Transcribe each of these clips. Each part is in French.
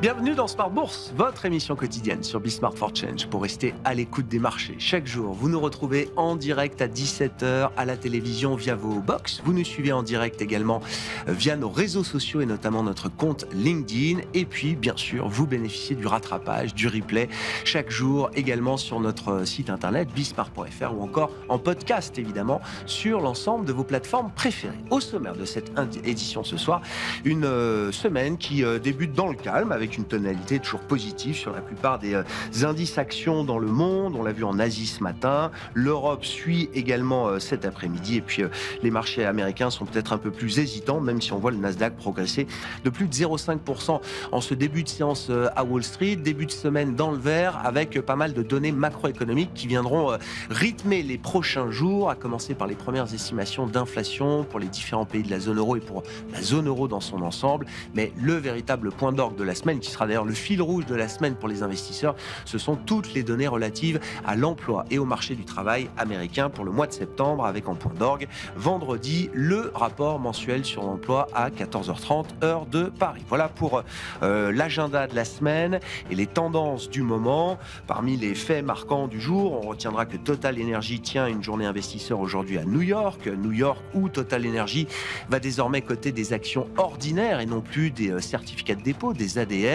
Bienvenue dans Smart Bourse, votre émission quotidienne sur Smart for Change pour rester à l'écoute des marchés. Chaque jour, vous nous retrouvez en direct à 17h à la télévision via vos box. Vous nous suivez en direct également via nos réseaux sociaux et notamment notre compte LinkedIn. Et puis, bien sûr, vous bénéficiez du rattrapage, du replay chaque jour également sur notre site internet bismart.fr ou encore en podcast évidemment sur l'ensemble de vos plateformes préférées. Au sommaire de cette édition ce soir, une semaine qui débute dans le calme avec une tonalité toujours positive sur la plupart des indices actions dans le monde. On l'a vu en Asie ce matin. L'Europe suit également cet après-midi. Et puis les marchés américains sont peut-être un peu plus hésitants, même si on voit le Nasdaq progresser de plus de 0,5% en ce début de séance à Wall Street. Début de semaine dans le vert avec pas mal de données macroéconomiques qui viendront rythmer les prochains jours, à commencer par les premières estimations d'inflation pour les différents pays de la zone euro et pour la zone euro dans son ensemble. Mais le véritable point d'orgue de la semaine, qui sera d'ailleurs le fil rouge de la semaine pour les investisseurs, ce sont toutes les données relatives à l'emploi et au marché du travail américain pour le mois de septembre, avec en point d'orgue vendredi le rapport mensuel sur l'emploi à 14h30 heure de Paris. Voilà pour l'agenda de la semaine et les tendances du moment. Parmi les faits marquants du jour, on retiendra que Total Energy tient une journée investisseur aujourd'hui à New York. New York où Total Energy va désormais coter des actions ordinaires et non plus des certificats de dépôt, des ADR.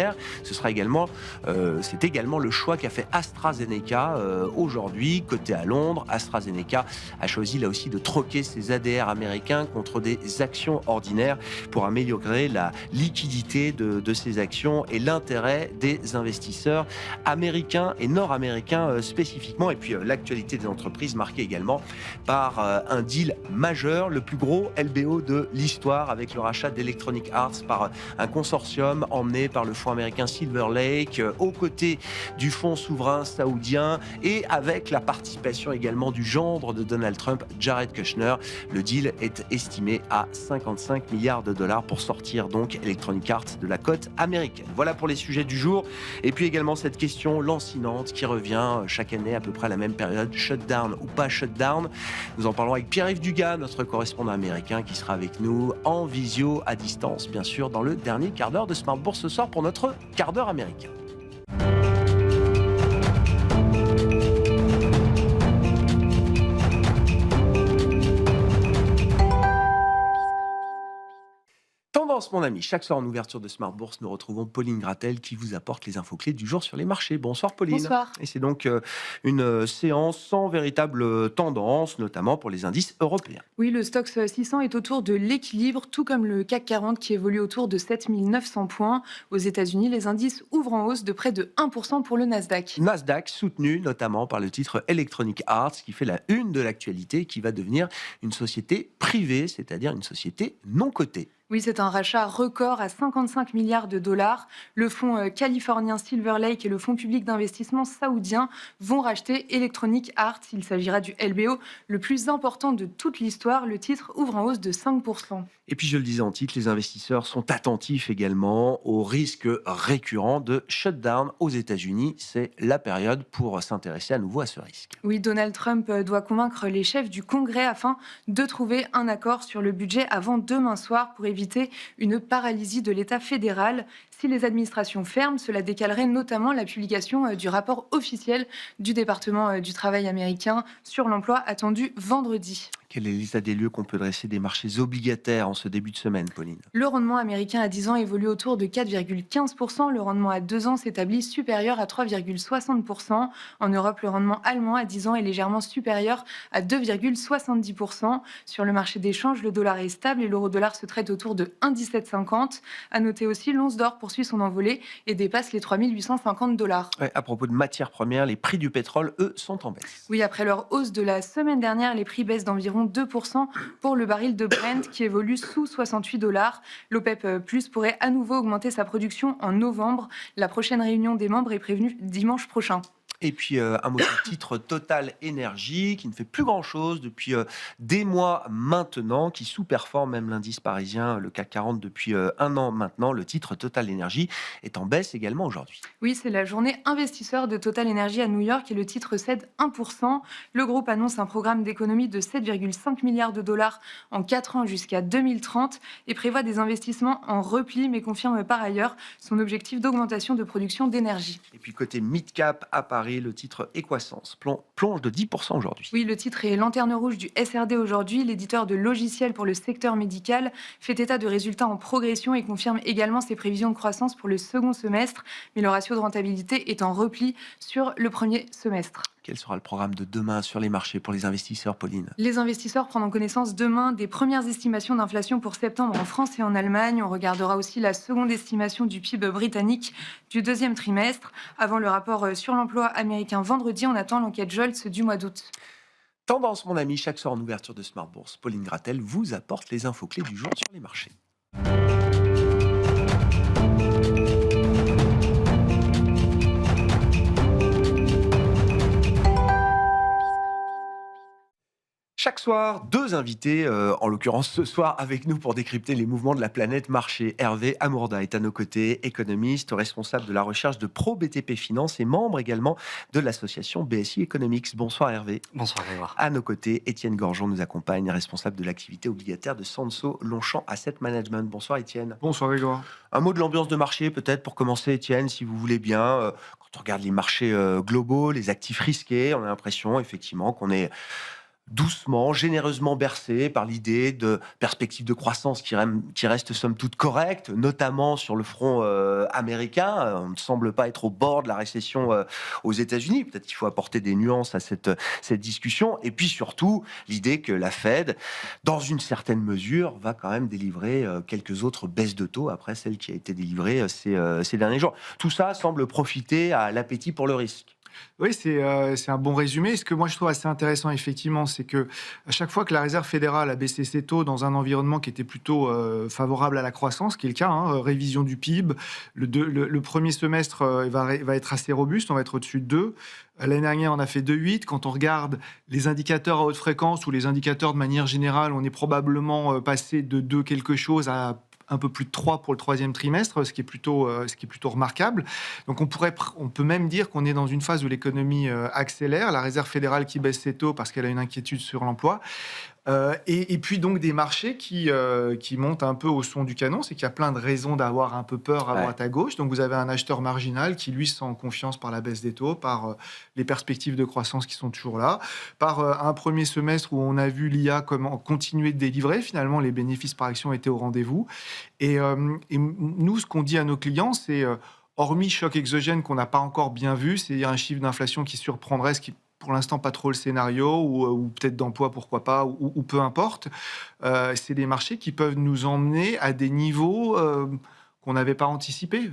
C'est également le choix qu'a fait AstraZeneca aujourd'hui, coté à Londres. AstraZeneca a choisi là aussi de troquer ses ADR américains contre des actions ordinaires pour améliorer la liquidité de ces actions et l'intérêt des investisseurs américains et nord-américains spécifiquement. Et puis l'actualité des entreprises marquée également par un deal majeur, le plus gros LBO de l'histoire, avec le rachat d'Electronic Arts par un consortium emmené par le fonds américain Silver Lake, aux côtés du fonds souverain saoudien et avec la participation également du gendre de Donald Trump, Jared Kushner. Le deal est estimé à 55 milliards de dollars pour sortir donc Electronic Arts de la cote américaine. Voilà pour les sujets du jour. Et puis également cette question lancinante qui revient chaque année à peu près à la même période, shutdown ou pas shutdown. Nous en parlons avec Pierre-Yves Dugas, notre correspondant américain, qui sera avec nous en visio à distance, bien sûr, dans le dernier quart d'heure de Smart Bourse ce soir pour notre quart d'heure américain. Tendance, mon ami. Chaque soir en ouverture de Smart Bourse, nous retrouvons Pauline Gratel qui vous apporte les infos clés du jour sur les marchés. Bonsoir Pauline. Bonsoir. Et c'est donc une séance sans véritable tendance, notamment pour les indices européens. Oui, le Stoxx 600 est autour de l'équilibre, tout comme le CAC 40 qui évolue autour de 7900 points. Aux États-Unis, les indices ouvrent en hausse de près de 1% pour le Nasdaq. Nasdaq soutenu notamment par le titre Electronic Arts qui fait la une de l'actualité, qui va devenir une société privée, c'est-à-dire une société non cotée. Oui, c'est un rachat record à 55 milliards de dollars. Le fonds californien Silver Lake et le fonds public d'investissement saoudien vont racheter Electronic Arts. Il s'agira du LBO le plus important de toute l'histoire. Le titre ouvre en hausse de 5%. Et puis je le disais en titre, les investisseurs sont attentifs également au risque récurrent de shutdown aux États-Unis. C'est la période pour s'intéresser à nouveau à ce risque. Oui, Donald Trump doit convaincre les chefs du Congrès afin de trouver un accord sur le budget avant demain soir pour éviter une paralysie de l'État fédéral. Si les administrations ferment, cela décalerait notamment la publication du rapport officiel du département du travail américain sur l'emploi attendu vendredi. Quel est l'état des lieux qu'on peut dresser des marchés obligataires en ce début de semaine, Pauline ? Le rendement américain à 10 ans évolue autour de 4,15%. Le rendement à 2 ans s'établit supérieur à 3,60%. En Europe, le rendement allemand à 10 ans est légèrement supérieur à 2,70%. Sur le marché d'échange, le dollar est stable et l'euro-dollar se traite autour de 1,1750. À noter aussi, l'once d'or poursuit son envolée et dépasse les 3 850 dollars. Ouais, à propos de matières premières, les prix du pétrole, eux, sont en baisse. Oui, après leur hausse de la semaine dernière, les prix baissent d'environ 2% pour le baril de Brent qui évolue sous 68 dollars. L'OPEP+ pourrait à nouveau augmenter sa production en novembre. La prochaine réunion des membres est prévue dimanche prochain. Et puis, un mot de titre Total Énergie, qui ne fait plus grand-chose depuis des mois maintenant, qui sous-performe même l'indice parisien, le CAC 40 depuis un an maintenant. Le titre Total Énergie est en baisse également aujourd'hui. Oui, c'est la journée investisseur de Total Energy à New York et le titre cède 1%. Le groupe annonce un programme d'économie de 7,5 milliards de dollars en 4 ans jusqu'à 2030 et prévoit des investissements en repli, mais confirme par ailleurs son objectif d'augmentation de production d'énergie. Et puis côté mid-cap à Paris, le titre Equasens plonge de 10% aujourd'hui. Oui, le titre est lanterne rouge du SRD aujourd'hui. L'éditeur de logiciels pour le secteur médical fait état de résultats en progression et confirme également ses prévisions de croissance pour le second semestre, mais le ratio de rentabilité est en repli sur le premier semestre. Quel sera le programme de demain sur les marchés pour les investisseurs, Pauline? Les investisseurs prendront connaissance demain des premières estimations d'inflation pour septembre en France et en Allemagne. On regardera aussi la seconde estimation du PIB britannique du deuxième trimestre. Avant le rapport sur l'emploi américain vendredi, on attend l'enquête Jolts du mois d'août. Tendance, mon ami, chaque soir en ouverture de Smart Bourse, Pauline Gratel vous apporte les infos clés du jour sur les marchés. Chaque soir, deux invités, en l'occurrence ce soir avec nous pour décrypter les mouvements de la planète marché. Hervé Amourda est à nos côtés, économiste, responsable de la recherche de ProBTP Finance et membre également de l'association BSI Economics. Bonsoir Hervé. Bonsoir Grégoire. À nos côtés, Étienne Gorgeon nous accompagne, responsable de l'activité obligataire de Sanso Longchamp Asset Management. Bonsoir Étienne. Bonsoir Grégoire. Un mot de l'ambiance de marché peut-être pour commencer Étienne, si vous voulez bien. Quand on regarde les marchés globaux, les actifs risqués, on a l'impression effectivement qu'on est doucement, généreusement bercé par l'idée de perspectives de croissance qui restent somme toute correctes, notamment sur le front américain. On ne semble pas être au bord de la récession aux États-Unis. Peut-être qu'il faut apporter des nuances à cette discussion. Et puis surtout, l'idée que la Fed, dans une certaine mesure, va quand même délivrer quelques autres baisses de taux après celle qui a été délivrée ces derniers jours. Tout ça semble profiter à l'appétit pour le risque. Oui, c'est un bon résumé. Ce que moi je trouve assez intéressant, effectivement, c'est que à chaque fois que la Réserve fédérale a baissé ses taux dans un environnement qui était plutôt favorable à la croissance, qui est le cas, révision du PIB, le premier semestre va être assez robuste, on va être au-dessus de 2. L'année dernière, on a fait 2,8. Quand on regarde les indicateurs à haute fréquence ou les indicateurs de manière générale, on est probablement passé de 2 quelque chose à un peu plus de 3 pour le troisième trimestre, ce qui est plutôt remarquable. Donc on peut même dire qu'on est dans une phase où l'économie accélère, la Réserve fédérale qui baisse ses taux parce qu'elle a une inquiétude sur l'emploi. Et puis donc des marchés qui montent un peu au son du canon, c'est qu'il y a plein de raisons d'avoir un peu peur à droite à gauche. Donc vous avez un acheteur marginal qui lui sent confiance par la baisse des taux, par les perspectives de croissance qui sont toujours là, par un premier semestre où on a vu l'IA continuer de délivrer. Finalement, les bénéfices par action étaient au rendez-vous. Et nous, ce qu'on dit à nos clients, c'est hormis choc exogène qu'on n'a pas encore bien vu, c'est un chiffre d'inflation qui surprendrait, ce qui pour l'instant pas trop le scénario, ou peut-être d'emploi, pourquoi pas, ou peu importe. C'est des marchés qui peuvent nous emmener à des niveaux qu'on n'avait pas anticipés.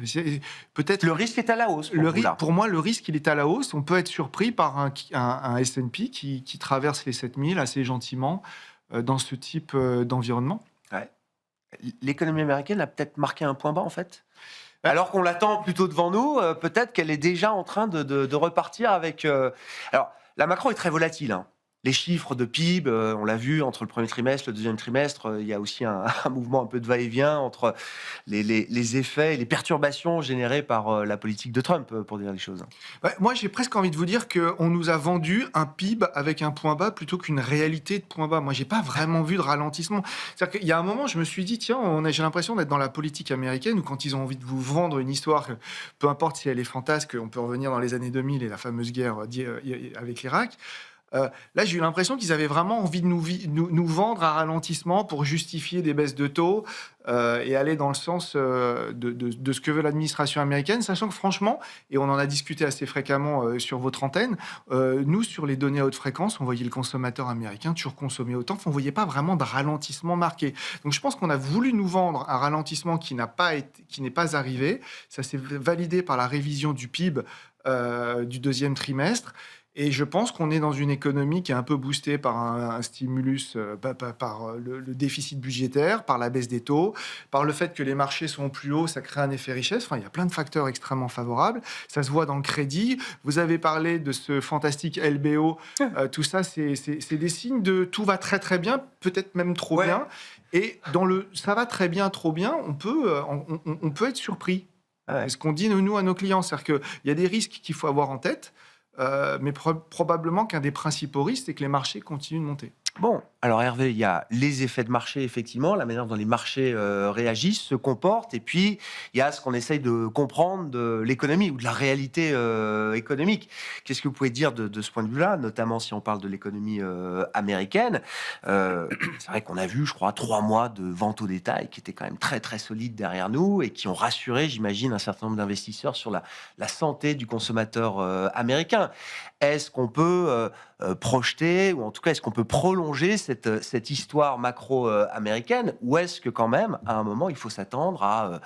Peut-être le risque est à la hausse. Pour moi, le risque, il est à la hausse. On peut être surpris par un S&P qui traverse les 7000 assez gentiment dans ce type d'environnement. Ouais. L'économie américaine a peut-être marqué un point bas, en fait. Alors qu'on l'attend plutôt devant nous, peut-être qu'elle est déjà en train de repartir avec... Alors, la macro est très volatile, hein. Les chiffres de PIB, on l'a vu, entre le premier trimestre et le deuxième trimestre, il y a aussi un mouvement un peu de va-et-vient entre les effets et les perturbations générées par la politique de Trump, pour dire les choses. Ouais, moi, j'ai presque envie de vous dire qu'on nous a vendu un PIB avec un point bas plutôt qu'une réalité de point bas. Moi, j'ai pas vraiment vu de ralentissement. C'est-à-dire qu'il y a un moment, je me suis dit, tiens, j'ai l'impression d'être dans la politique américaine où quand ils ont envie de vous vendre une histoire, peu importe si elle est fantasque, on peut revenir dans les années 2000 et la fameuse guerre avec l'Irak. Là, j'ai eu l'impression qu'ils avaient vraiment envie de nous vendre un ralentissement pour justifier des baisses de taux et aller dans le sens de ce que veut l'administration américaine, sachant que franchement, et on en a discuté assez fréquemment sur votre antenne, nous, sur les données à haute fréquence, on voyait le consommateur américain toujours consommer autant, on ne voyait pas vraiment de ralentissement marqué. Donc je pense qu'on a voulu nous vendre un ralentissement qui n'est pas arrivé. Ça s'est validé par la révision du PIB du deuxième trimestre. Et je pense qu'on est dans une économie qui est un peu boostée par un stimulus, par le déficit budgétaire, par la baisse des taux, par le fait que les marchés sont plus hauts, ça crée un effet richesse. Enfin, il y a plein de facteurs extrêmement favorables. Ça se voit dans le crédit. Vous avez parlé de ce fantastique LBO. Tout ça, c'est des signes de tout va très très bien, peut-être même trop Ouais. bien. Et dans le ça va très bien, trop bien, on peut être surpris. Ouais. C'est ce qu'on dit nous à nos clients. C'est-à-dire qu'il y a des risques qu'il faut avoir en tête. Mais probablement qu'un des principaux risques, c'est que les marchés continuent de monter. Bon, alors Hervé, il y a les effets de marché, effectivement, la manière dont les marchés réagissent, se comportent, et puis il y a ce qu'on essaye de comprendre de l'économie ou de la réalité économique. Qu'est-ce que vous pouvez dire de ce point de vue-là, notamment si on parle de l'économie américaine? C'est vrai qu'on a vu, je crois, 3 mois de vente au détail qui étaient quand même très très solides derrière nous et qui ont rassuré, j'imagine, un certain nombre d'investisseurs sur la santé du consommateur américain. Est-ce qu'on peut projeter, ou en tout cas, est-ce qu'on peut prolonger cette histoire macro-américaine, ou est-ce que quand même, à un moment, il faut s'attendre à,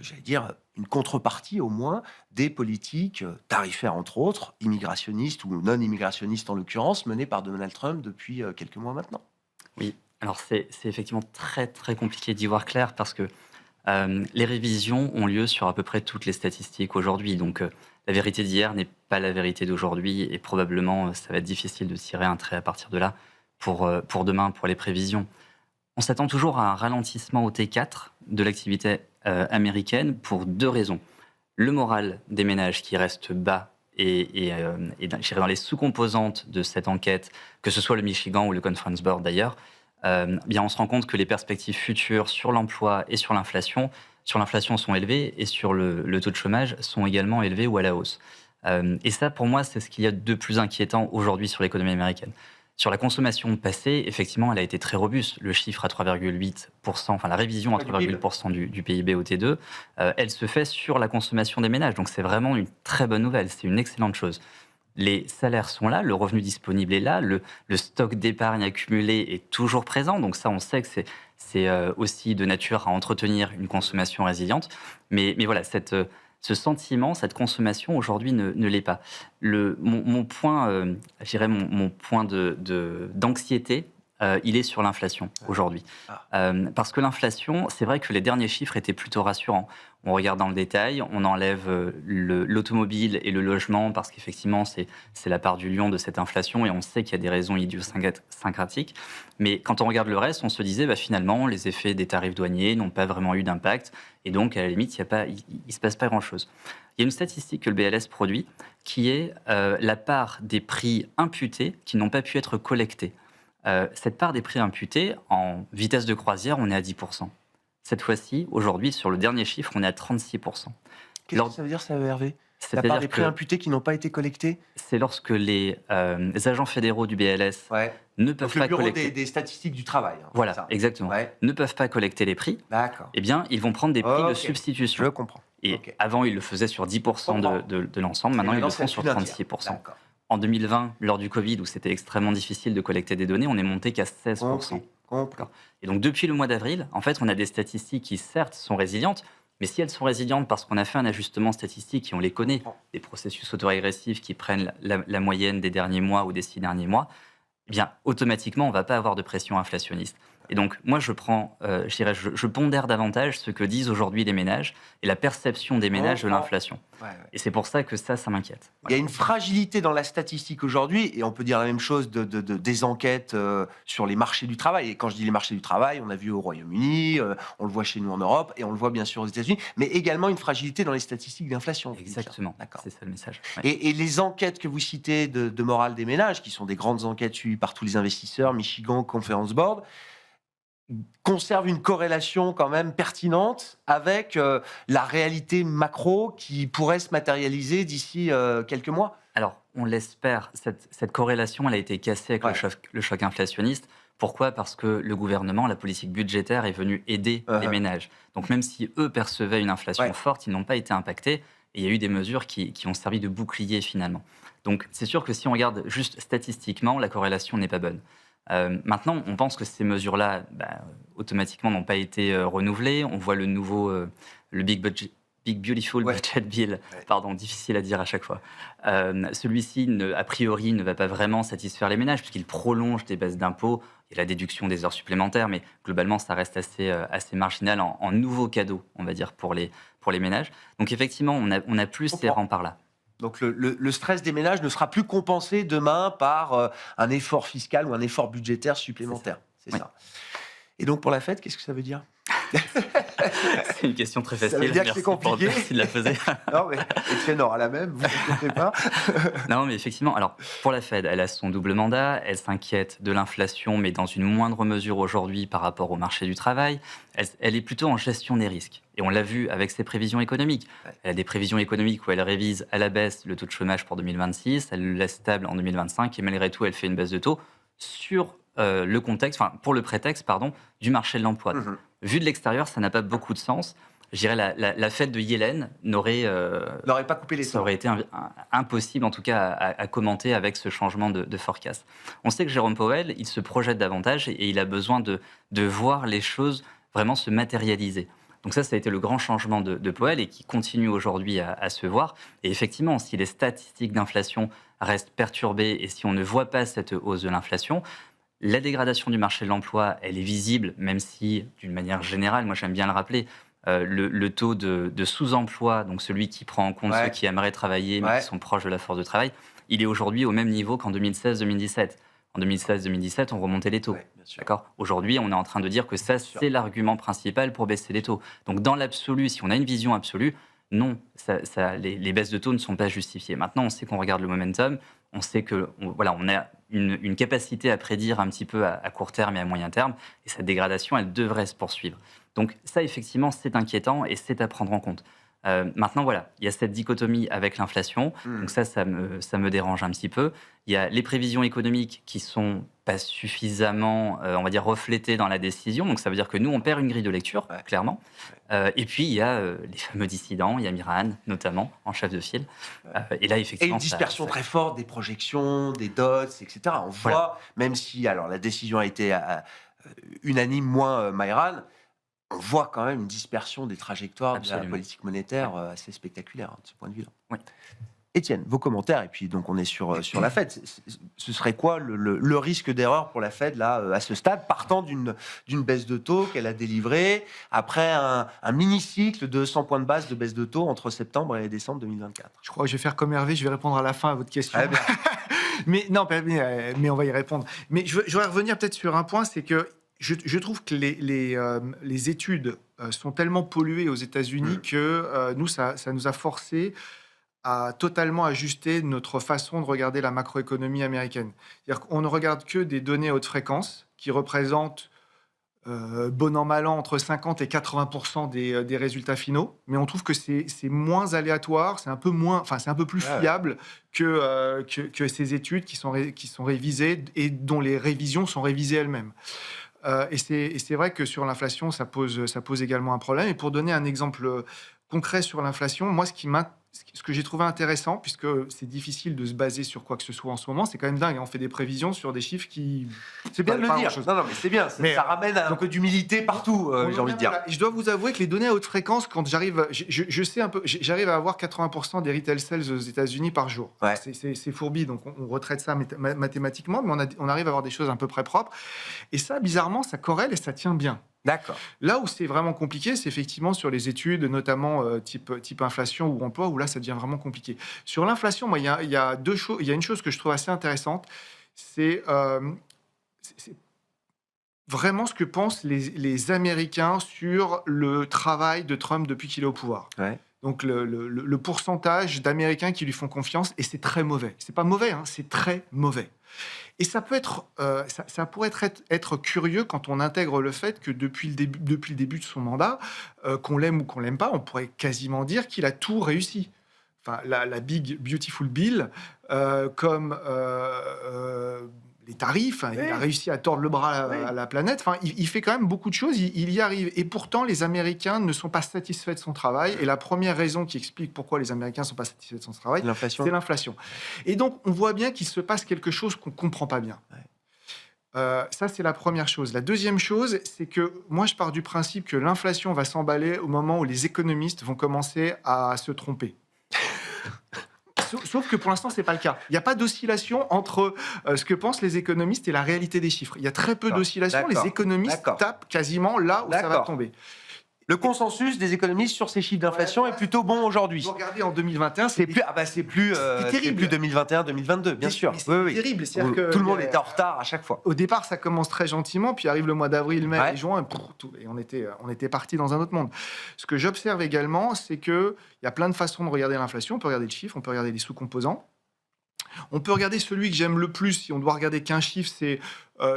j'allais dire, une contrepartie au moins des politiques tarifaires, entre autres, immigrationnistes ou non immigrationnistes en l'occurrence, menées par Donald Trump depuis quelques mois maintenant? Oui, alors c'est effectivement très très compliqué d'y voir clair parce que les révisions ont lieu sur à peu près toutes les statistiques aujourd'hui. Donc la vérité d'hier n'est pas la vérité d'aujourd'hui et probablement ça va être difficile de tirer un trait à partir de là pour demain, pour les prévisions. On s'attend toujours à un ralentissement au T4 de l'activité américaine pour 2 raisons. Le moral des ménages qui reste bas et je dirais dans les sous-composantes de cette enquête, que ce soit le Michigan ou le Conference Board d'ailleurs, bien on se rend compte que les perspectives futures sur l'emploi et sur l'inflation sont élevées et sur le taux de chômage sont également élevés ou à la hausse. Et ça, pour moi, c'est ce qu'il y a de plus inquiétant aujourd'hui sur l'économie américaine. Sur la consommation passée, effectivement, elle a été très robuste. Le chiffre à 3,8%, enfin la révision à 3,8% du PIB au T2, elle se fait sur la consommation des ménages. Donc c'est vraiment une très bonne nouvelle, c'est une excellente chose. Les salaires sont là, le revenu disponible est là, le stock d'épargne accumulé est toujours présent. Donc ça, on sait que c'est aussi de nature à entretenir une consommation résiliente. Mais voilà, ce sentiment, cette consommation aujourd'hui ne l'est pas. Mon point, je dirais mon point d'anxiété, il est sur l'inflation aujourd'hui. Parce que l'inflation, c'est vrai que les derniers chiffres étaient plutôt rassurants. On regarde dans le détail, on enlève l'automobile et le logement parce qu'effectivement, c'est la part du lion de cette inflation et on sait qu'il y a des raisons idiosyncratiques. Mais quand on regarde le reste, on se disait finalement, les effets des tarifs douaniers n'ont pas vraiment eu d'impact et donc à la limite, il ne se passe pas grand-chose. Il y a une statistique que le BLS produit qui est la part des prix imputés qui n'ont pas pu être collectés. Cette part des prix imputés, en vitesse de croisière, on est à 10%. Cette fois-ci, aujourd'hui, sur le dernier chiffre, on est à 36%. Qu'est-ce que ça veut dire, ça, Hervé? La C'est-à-dire part des prix imputés qui n'ont pas été collectés? c'est lorsque les agents fédéraux du BLS Ouais. ne peuvent Donc le pas bureau collecter... des statistiques du travail. Hein, Voilà, c'est ça. exactement. Ouais. Ne peuvent pas collecter les prix, D'accord. eh bien, ils vont prendre des prix de Ok. substitution. Je comprends. Et Ok. avant, ils le faisaient sur 10% de l'ensemble. Maintenant, ils le c'est font sur plus d'un tiers. 36%. D'accord. En 2020, lors du Covid, où c'était extrêmement difficile de collecter des données, on est monté qu'à 16%. Compris. Et donc, depuis le mois d'avril, en fait, on a des statistiques qui, certes, sont résilientes, mais si elles sont résilientes parce qu'on a fait un ajustement statistique et on les connaît, des processus autorégressifs qui prennent la moyenne des derniers mois ou des 6 derniers mois, eh bien, automatiquement, on ne va pas avoir de pression inflationniste. Et donc, moi, je pondère davantage ce que disent aujourd'hui les ménages et la perception des ménages de l'inflation. Ouais. Et c'est pour ça que ça m'inquiète. Il y a une fragilité dans la statistique aujourd'hui, et on peut dire la même chose des enquêtes sur les marchés du travail. Et quand je dis les marchés du travail, on a vu au Royaume-Uni, on le voit chez nous en Europe, et on le voit bien sûr aux États-Unis, mais également une fragilité dans les statistiques d'inflation. Exactement, D'accord. c'est ça le message. Ouais. Et les enquêtes que vous citez de morale des ménages, qui sont des grandes enquêtes suivies par tous les investisseurs, Michigan, Conference Board, conserve une corrélation quand même pertinente avec la réalité macro qui pourrait se matérialiser d'ici quelques mois? Alors, on l'espère. Cette corrélation, elle a été cassée avec le choc inflationniste. Pourquoi? Parce que le gouvernement, la politique budgétaire est venue aider les ménages. Donc, même si eux percevaient une inflation forte, ils n'ont pas été impactés. Et il y a eu des mesures qui ont servi de bouclier finalement. Donc, c'est sûr que si on regarde juste statistiquement, la corrélation n'est pas bonne. Maintenant, on pense que ces mesures-là, automatiquement, n'ont pas été renouvelées. On voit le nouveau, le Big Big Beautiful Ouais. Budget Bill, Ouais. pardon, difficile à dire à chaque fois. Celui-ci, a priori, ne va pas vraiment satisfaire les ménages puisqu'il prolonge des baisses d'impôts et la déduction des heures supplémentaires, mais globalement, ça reste assez marginal en nouveaux cadeaux, on va dire, pour les ménages. Donc effectivement, on a plus ces Comprends. remparts-là. Donc le stress des ménages ne sera plus compensé demain par un effort fiscal ou un effort budgétaire supplémentaire. C'est Oui. ça. Et donc pour la Fed, qu'est-ce que ça veut dire? C'est une question très Ça facile. veut dire que c'est compliqué. Merci de la poser. Non, mais Étienne aura la même, vous ne inquiétez pas. Non, mais effectivement, alors pour la Fed, elle a son double mandat, elle s'inquiète de l'inflation, mais dans une moindre mesure aujourd'hui par rapport au marché du travail. Elle est plutôt en gestion des risques. Et on l'a vu avec ses prévisions économiques. Ouais. Elle a des prévisions économiques où elle révise à la baisse le taux de chômage pour 2026, elle le laisse stable en 2025, et malgré tout, elle fait une baisse de taux sur le contexte, enfin pour le prétexte, pardon, du marché de l'emploi. Mhm. Vu de l'extérieur, ça n'a pas beaucoup de sens. Je dirais la Fed de Yellen n'aurait N'aurait pas coupé les ça taux. aurait été impossible, en tout cas, à commenter avec ce changement de forecast. On sait que Jérôme Powell, il se projette davantage et il a besoin de voir les choses vraiment se matérialiser. Donc ça a été le grand changement de Powell et qui continue aujourd'hui à se voir. Et effectivement, si les statistiques d'inflation restent perturbées et si on ne voit pas cette hausse de l'inflation, la dégradation du marché de l'emploi, elle est visible, même si, d'une manière générale, moi j'aime bien le rappeler, le taux de sous-emploi, donc celui qui prend en compte Ouais. ceux qui aimeraient travailler mais Ouais. qui sont proches de la force de travail, il est aujourd'hui au même niveau qu'en 2016-2017. En 2016-2017, on remontait les taux. Ouais, bien sûr. D'accord. Aujourd'hui, on est en train de dire que ça, sûr. c'est l'argument principal pour baisser les taux. Donc, dans l'absolu, si on a une vision absolue, non, les baisses de taux ne sont pas justifiées. Maintenant, on sait qu'on regarde le momentum, on sait que, on a une capacité à prédire un petit peu à court terme et à moyen terme, et cette dégradation, elle devrait se poursuivre. Donc, ça, effectivement, c'est inquiétant et c'est à prendre en compte. Maintenant, voilà, il y a cette dichotomie avec l'inflation, donc ça me dérange un petit peu. Il y a les prévisions économiques qui sont pas suffisamment, on va dire, reflétées dans la décision, donc ça veut dire que nous, on perd une grille de lecture, Ouais. clairement. Et puis, il y a les fameux dissidents, il y a Mirahan, notamment, en chef de file. Et là, Et effectivement, une dispersion très forte des projections, des dots, etc. On voit, Voilà. même si alors la décision a été unanime, moins Mayran, on voit quand même une dispersion des trajectoires de la Absolument. politique monétaire assez spectaculaire de ce point de vue-là. Oui. Étienne, vos commentaires, et puis donc on est sur la Fed. Ce serait quoi le risque d'erreur pour la Fed là, à ce stade, partant d'une baisse de taux qu'elle a délivrée après un mini-cycle de 100 points de base de baisse de taux entre septembre et décembre 2024? Je crois que je vais faire comme Hervé, je vais répondre à la fin à votre question. Ah, bien. Mais non, mais on va y répondre. Mais je voudrais revenir peut-être sur un point, c'est que je trouve que les études sont tellement polluées aux États-Unis que nous, ça nous a forcé à totalement ajuster notre façon de regarder la macroéconomie américaine. C'est-à-dire qu'on ne regarde que des données à haute fréquence qui représentent bon an, mal an, entre 50 et 80% des résultats finaux, mais on trouve que c'est moins aléatoire, c'est un peu plus fiable que ces études qui sont révisées et dont les révisions sont révisées elles-mêmes. Et c'est vrai que sur l'inflation, ça pose également un problème. Et pour donner un exemple concret sur l'inflation, moi, ce que j'ai trouvé intéressant, puisque c'est difficile de se baser sur quoi que ce soit en ce moment, c'est quand même dingue. On fait des prévisions sur des chiffres qui... C'est bien de le pas dire. grand-chose. Non, mais c'est bien. Mais, ça ramène un peu d'humilité partout, j'ai envie de dire. Voilà. Je dois vous avouer que les données à haute fréquence, quand j'arrive, je sais un peu, j'arrive à avoir 80% des retail sales aux États-Unis par jour. Ouais. C'est fourbi, donc on retraite ça mathématiquement, mais on arrive à avoir des choses à peu près propres. Et ça, bizarrement, ça corrèle et ça tient bien. D'accord. Là où c'est vraiment compliqué, c'est effectivement sur les études, notamment type inflation ou emploi, où là, ça devient vraiment compliqué. Sur l'inflation, moi, il y a deux choses. Il y a une chose que je trouve assez intéressante, c'est vraiment ce que pensent les Américains sur le travail de Trump depuis qu'il est au pouvoir. Ouais. Donc le pourcentage d'Américains qui lui font confiance, et c'est très mauvais. C'est pas mauvais, hein, c'est très mauvais. Et ça peut être, ça pourrait être curieux quand on intègre le fait que depuis le début de son mandat, qu'on l'aime ou qu'on l'aime pas, on pourrait quasiment dire qu'il a tout réussi. Enfin, la Big Beautiful Bill, comme les tarifs, il a réussi à tordre le bras à la planète. Enfin, il fait quand même beaucoup de choses, il y arrive. Et pourtant, les Américains ne sont pas satisfaits de son travail. Et la première raison qui explique pourquoi les Américains ne sont pas satisfaits de son travail, c'est l'inflation. Et donc, on voit bien qu'il se passe quelque chose qu'on ne comprend pas bien. Ça, c'est la première chose. La deuxième chose, c'est que moi, je pars du principe que l'inflation va s'emballer au moment où les économistes vont commencer à se tromper. Sauf que pour l'instant, ce n'est pas le cas. Il n'y a pas d'oscillation entre ce que pensent les économistes et la réalité des chiffres. Il y a très peu d'oscillation. Les économistes tapent quasiment là où ça va tomber. Le consensus des économistes sur ces chiffres d'inflation est plutôt bon aujourd'hui. Vous regardez en 2021, c'est plus terrible. Plus 2021-2022, bien sûr. C'est terrible. Que tout le monde était en retard à chaque fois. Au départ, ça commence très gentiment, puis arrive le mois d'avril, mai et juin, et on était parti dans un autre monde. Ce que j'observe également, c'est qu'il y a plein de façons de regarder l'inflation. On peut regarder le chiffre, on peut regarder les sous-composants. On peut regarder celui que j'aime le plus, si on doit regarder qu'un chiffre, c'est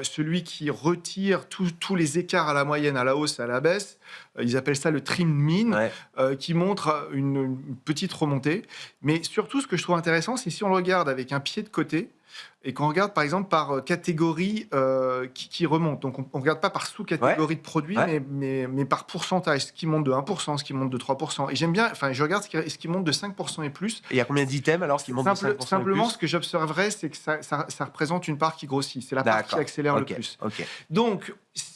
celui qui retire tous les écarts à la moyenne, à la hausse, à la baisse. Ils appellent ça le trim mean, qui montre une petite remontée. Mais surtout, ce que je trouve intéressant, c'est si on le regarde avec un pied de côté, et qu'on regarde par exemple par catégorie qui remonte. Donc on ne regarde pas par sous-catégorie de produits, mais par pourcentage, ce qui monte de 1%, ce qui monte de 3%. Et j'aime bien, je regarde ce qui monte de 5% et plus. Et il y a combien d'items alors qui montent de 5% Simplement, et plus? ce que j'observerais, c'est que ça représente une part qui grossit. C'est la part qui accélère le plus. Donc,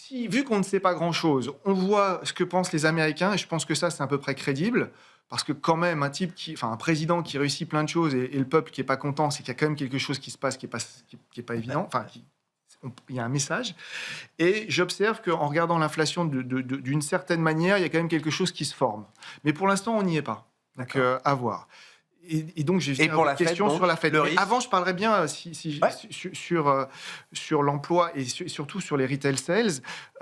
vu qu'on ne sait pas grand-chose, on voit ce que pensent les Américains, et je pense que ça, c'est à peu près crédible. Parce que quand même, un président qui réussit plein de choses et le peuple qui n'est pas content, c'est qu'il y a quand même quelque chose qui se passe qui n'est pas évident. Il y a un message. Et j'observe qu'en regardant l'inflation d'une certaine manière, il y a quand même quelque chose qui se forme. Mais pour l'instant, on n'y est pas. Donc, à voir. Et donc, j'ai une question sur la Fed. Avant, je parlerais bien sur l'emploi et surtout sur les retail sales.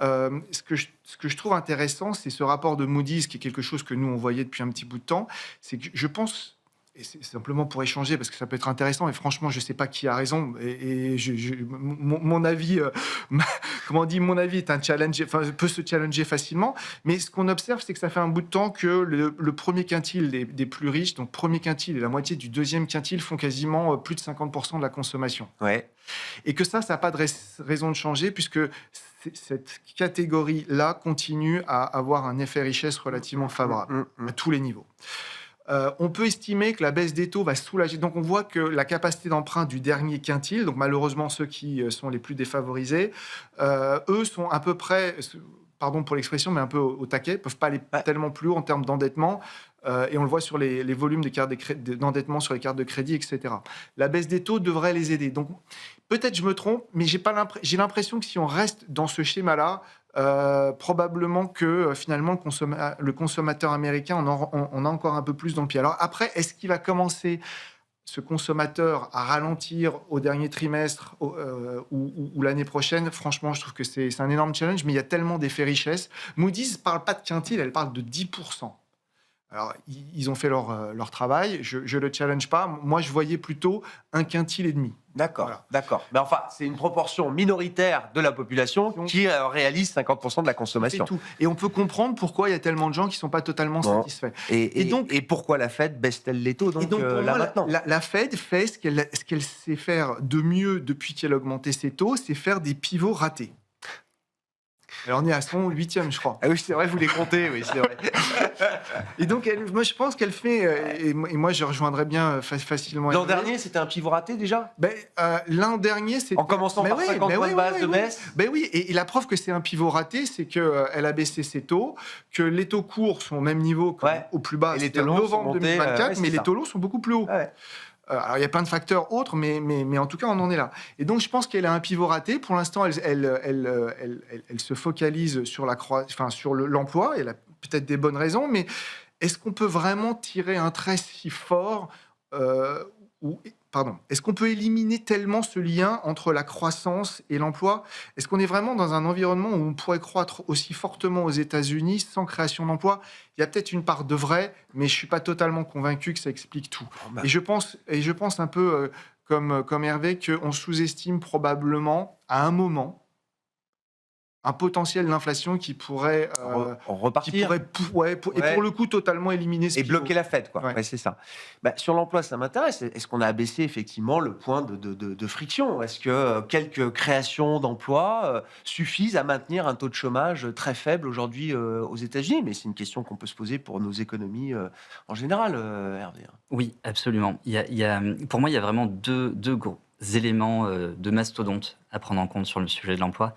Ce que je trouve intéressant, c'est ce rapport de Moody's, qui est quelque chose que nous, on voyait depuis un petit bout de temps. C'est que je pense... Et c'est simplement pour échanger, parce que ça peut être intéressant. Et franchement, je ne sais pas qui a raison. Mon avis, mon avis est un challenge, peut se challenger facilement. Mais ce qu'on observe, c'est que ça fait un bout de temps que le premier quintile des plus riches, donc premier quintile et la moitié du deuxième quintile, font quasiment plus de 50% de la consommation. Et que ça n'a pas de raison de changer, puisque cette catégorie-là continue à avoir un effet richesse relativement favorable à tous les niveaux. On peut estimer que la baisse des taux va soulager. Donc, on voit que la capacité d'emprunt du dernier quintile, donc malheureusement ceux qui sont les plus défavorisés, eux sont à peu près, pardon pour l'expression, mais un peu au taquet, ne peuvent pas aller tellement plus haut en termes d'endettement. Et on le voit sur les volumes d'endettement sur les cartes de crédit, etc. La baisse des taux devrait les aider. Donc, peut-être je me trompe, mais j'ai l'impression que si on reste dans ce schéma-là, probablement que finalement le consommateur américain on a encore un peu plus dans le pied. Alors après, est-ce qu'il va commencer, ce consommateur, à ralentir au dernier trimestre ou l'année prochaine? Franchement, je trouve que c'est un énorme challenge, mais il y a tellement d'effets richesse. Moody's ne parle pas de quintile, elle parle de 10%. Alors, ils ont fait leur travail, je ne le challenge pas. Moi, je voyais plutôt un quintile et demi. D'accord. Mais enfin, c'est une proportion minoritaire de la population qui réalise 50% de la consommation. C'est tout. Et on peut comprendre pourquoi il y a tellement de gens qui ne sont pas totalement satisfaits. Et pourquoi la Fed baisse-t-elle les taux maintenant la Fed fait ce qu'elle sait faire de mieux depuis qu'elle a augmenté ses taux, c'est faire des pivots ratés. Alors, on est à son 8e, je crois. Ah oui, c'est vrai, vous les comptez, oui, c'est vrai. Et donc, moi, je pense qu'elle fait... et moi, je rejoindrais bien facilement... L'an dernier, c'était un pivot raté, déjà? L'an dernier, c'était... En commençant par 50 points de base de baisse? Oui, et la preuve que c'est un pivot raté, c'est qu'elle a baissé ses taux, que les taux courts sont au même niveau qu'au plus bas, c'était en novembre 2024, mais les taux longs sont beaucoup plus hauts. Alors, il y a plein de facteurs autres, mais en tout cas, on en est là. Et donc, je pense qu'elle a un pivot raté. Pour l'instant, elle se focalise sur l'emploi. Elle a peut-être des bonnes raisons, mais est-ce qu'on peut vraiment tirer un trait si fort est-ce qu'on peut éliminer tellement ce lien entre la croissance et l'emploi? Est-ce qu'on est vraiment dans un environnement où on pourrait croître aussi fortement aux États-Unis sans création d'emplois? Il y a peut-être une part de vrai, mais je ne suis pas totalement convaincu que ça explique tout. Et je pense un peu comme Hervé qu'on sous-estime probablement à un moment un potentiel d'inflation qui pourrait repartir, et pour le coup totalement éliminer ce et bloquer la Fed, quoi. Ouais, c'est ça. Sur l'emploi, ça m'intéresse. Est-ce qu'on a abaissé effectivement le point de friction? Est-ce que quelques créations d'emplois suffisent à maintenir un taux de chômage très faible aujourd'hui aux États-Unis? Mais c'est une question qu'on peut se poser pour nos économies en général, Hervé. Oui, absolument. Pour moi, il y a vraiment deux gros éléments de mastodonte à prendre en compte sur le sujet de l'emploi,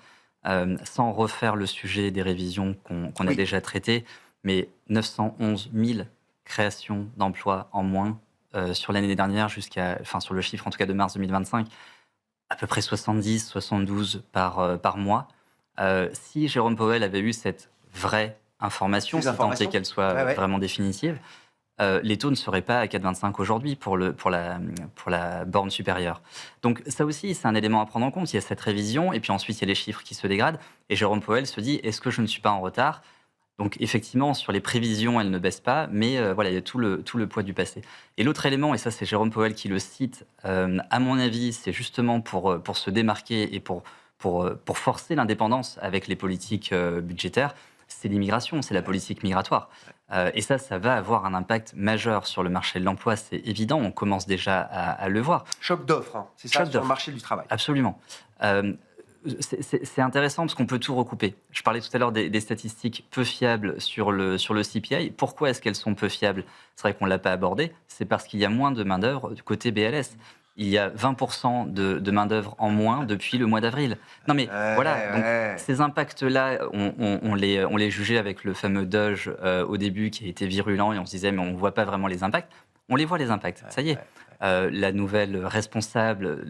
sans refaire le sujet des révisions qu'on a déjà traitées, mais 911 000 créations d'emplois en moins sur l'année dernière, sur le chiffre en tout cas de mars 2025, à peu près 70, 72 par mois. Si Jérôme Powell avait eu cette vraie information, si tant est qu'elle soit vraiment définitive, les taux ne seraient pas à 4,25 aujourd'hui pour la borne supérieure. Donc ça aussi, c'est un élément à prendre en compte. Il y a cette révision, et puis ensuite, il y a les chiffres qui se dégradent. Et Jérôme Powell se dit, est-ce que je ne suis pas en retard ? Donc effectivement, sur les prévisions, elles ne baissent pas, mais il y a tout le poids du passé. Et l'autre élément, et ça c'est Jérôme Powell qui le cite, à mon avis, c'est justement pour se démarquer et pour forcer l'indépendance avec les politiques budgétaires, c'est l'immigration, c'est la politique migratoire. Et ça va avoir un impact majeur sur le marché de l'emploi, c'est évident, on commence déjà à le voir. Choc d'offres, c'est ça, sur le marché du travail. Absolument. C'est intéressant parce qu'on peut tout recouper. Je parlais tout à l'heure des statistiques peu fiables sur le CPI. Pourquoi est-ce qu'elles sont peu fiables ? C'est vrai qu'on ne l'a pas abordé. C'est parce qu'il y a moins de main-d'œuvre du côté BLS. Il y a 20% de main-d'œuvre en moins depuis le mois d'avril. Non mais voilà, donc, ces impacts-là, on les jugeait avec le fameux Doge au début qui a été virulent et on se disait mais on ne voit pas vraiment les impacts. On les voit les impacts, ça y est. La nouvelle responsable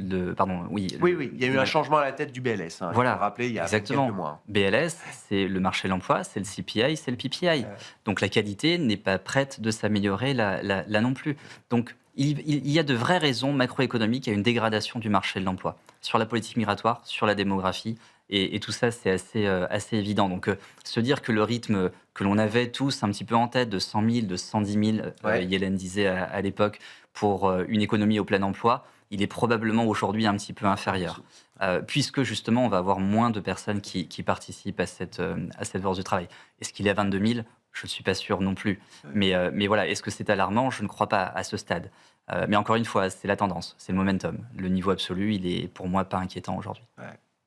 Oui, il y a eu un changement à la tête du BLS. Voilà, il faut le rappeler, il y a quelques mois. BLS, c'est le marché de l'emploi, c'est le CPI, c'est le PPI. Donc la qualité n'est pas prête de s'améliorer là non plus. Donc il y a de vraies raisons macroéconomiques à une dégradation du marché de l'emploi, sur la politique migratoire, sur la démographie, et tout ça, c'est assez évident. Donc, se dire que le rythme que l'on avait tous un petit peu en tête, de 100 000, de 110 000, Yellen disait à l'époque, pour une économie au plein emploi, il est probablement aujourd'hui un petit peu inférieur. Puisque, justement, on va avoir moins de personnes qui participent à cette force de travail. Est-ce qu'il est à 22 000 ? Je ne suis pas sûr non plus. Mais voilà, est-ce que c'est alarmant ? Je ne crois pas à ce stade. Mais encore une fois, c'est la tendance, c'est le momentum. Le niveau absolu, il est pour moi pas inquiétant aujourd'hui.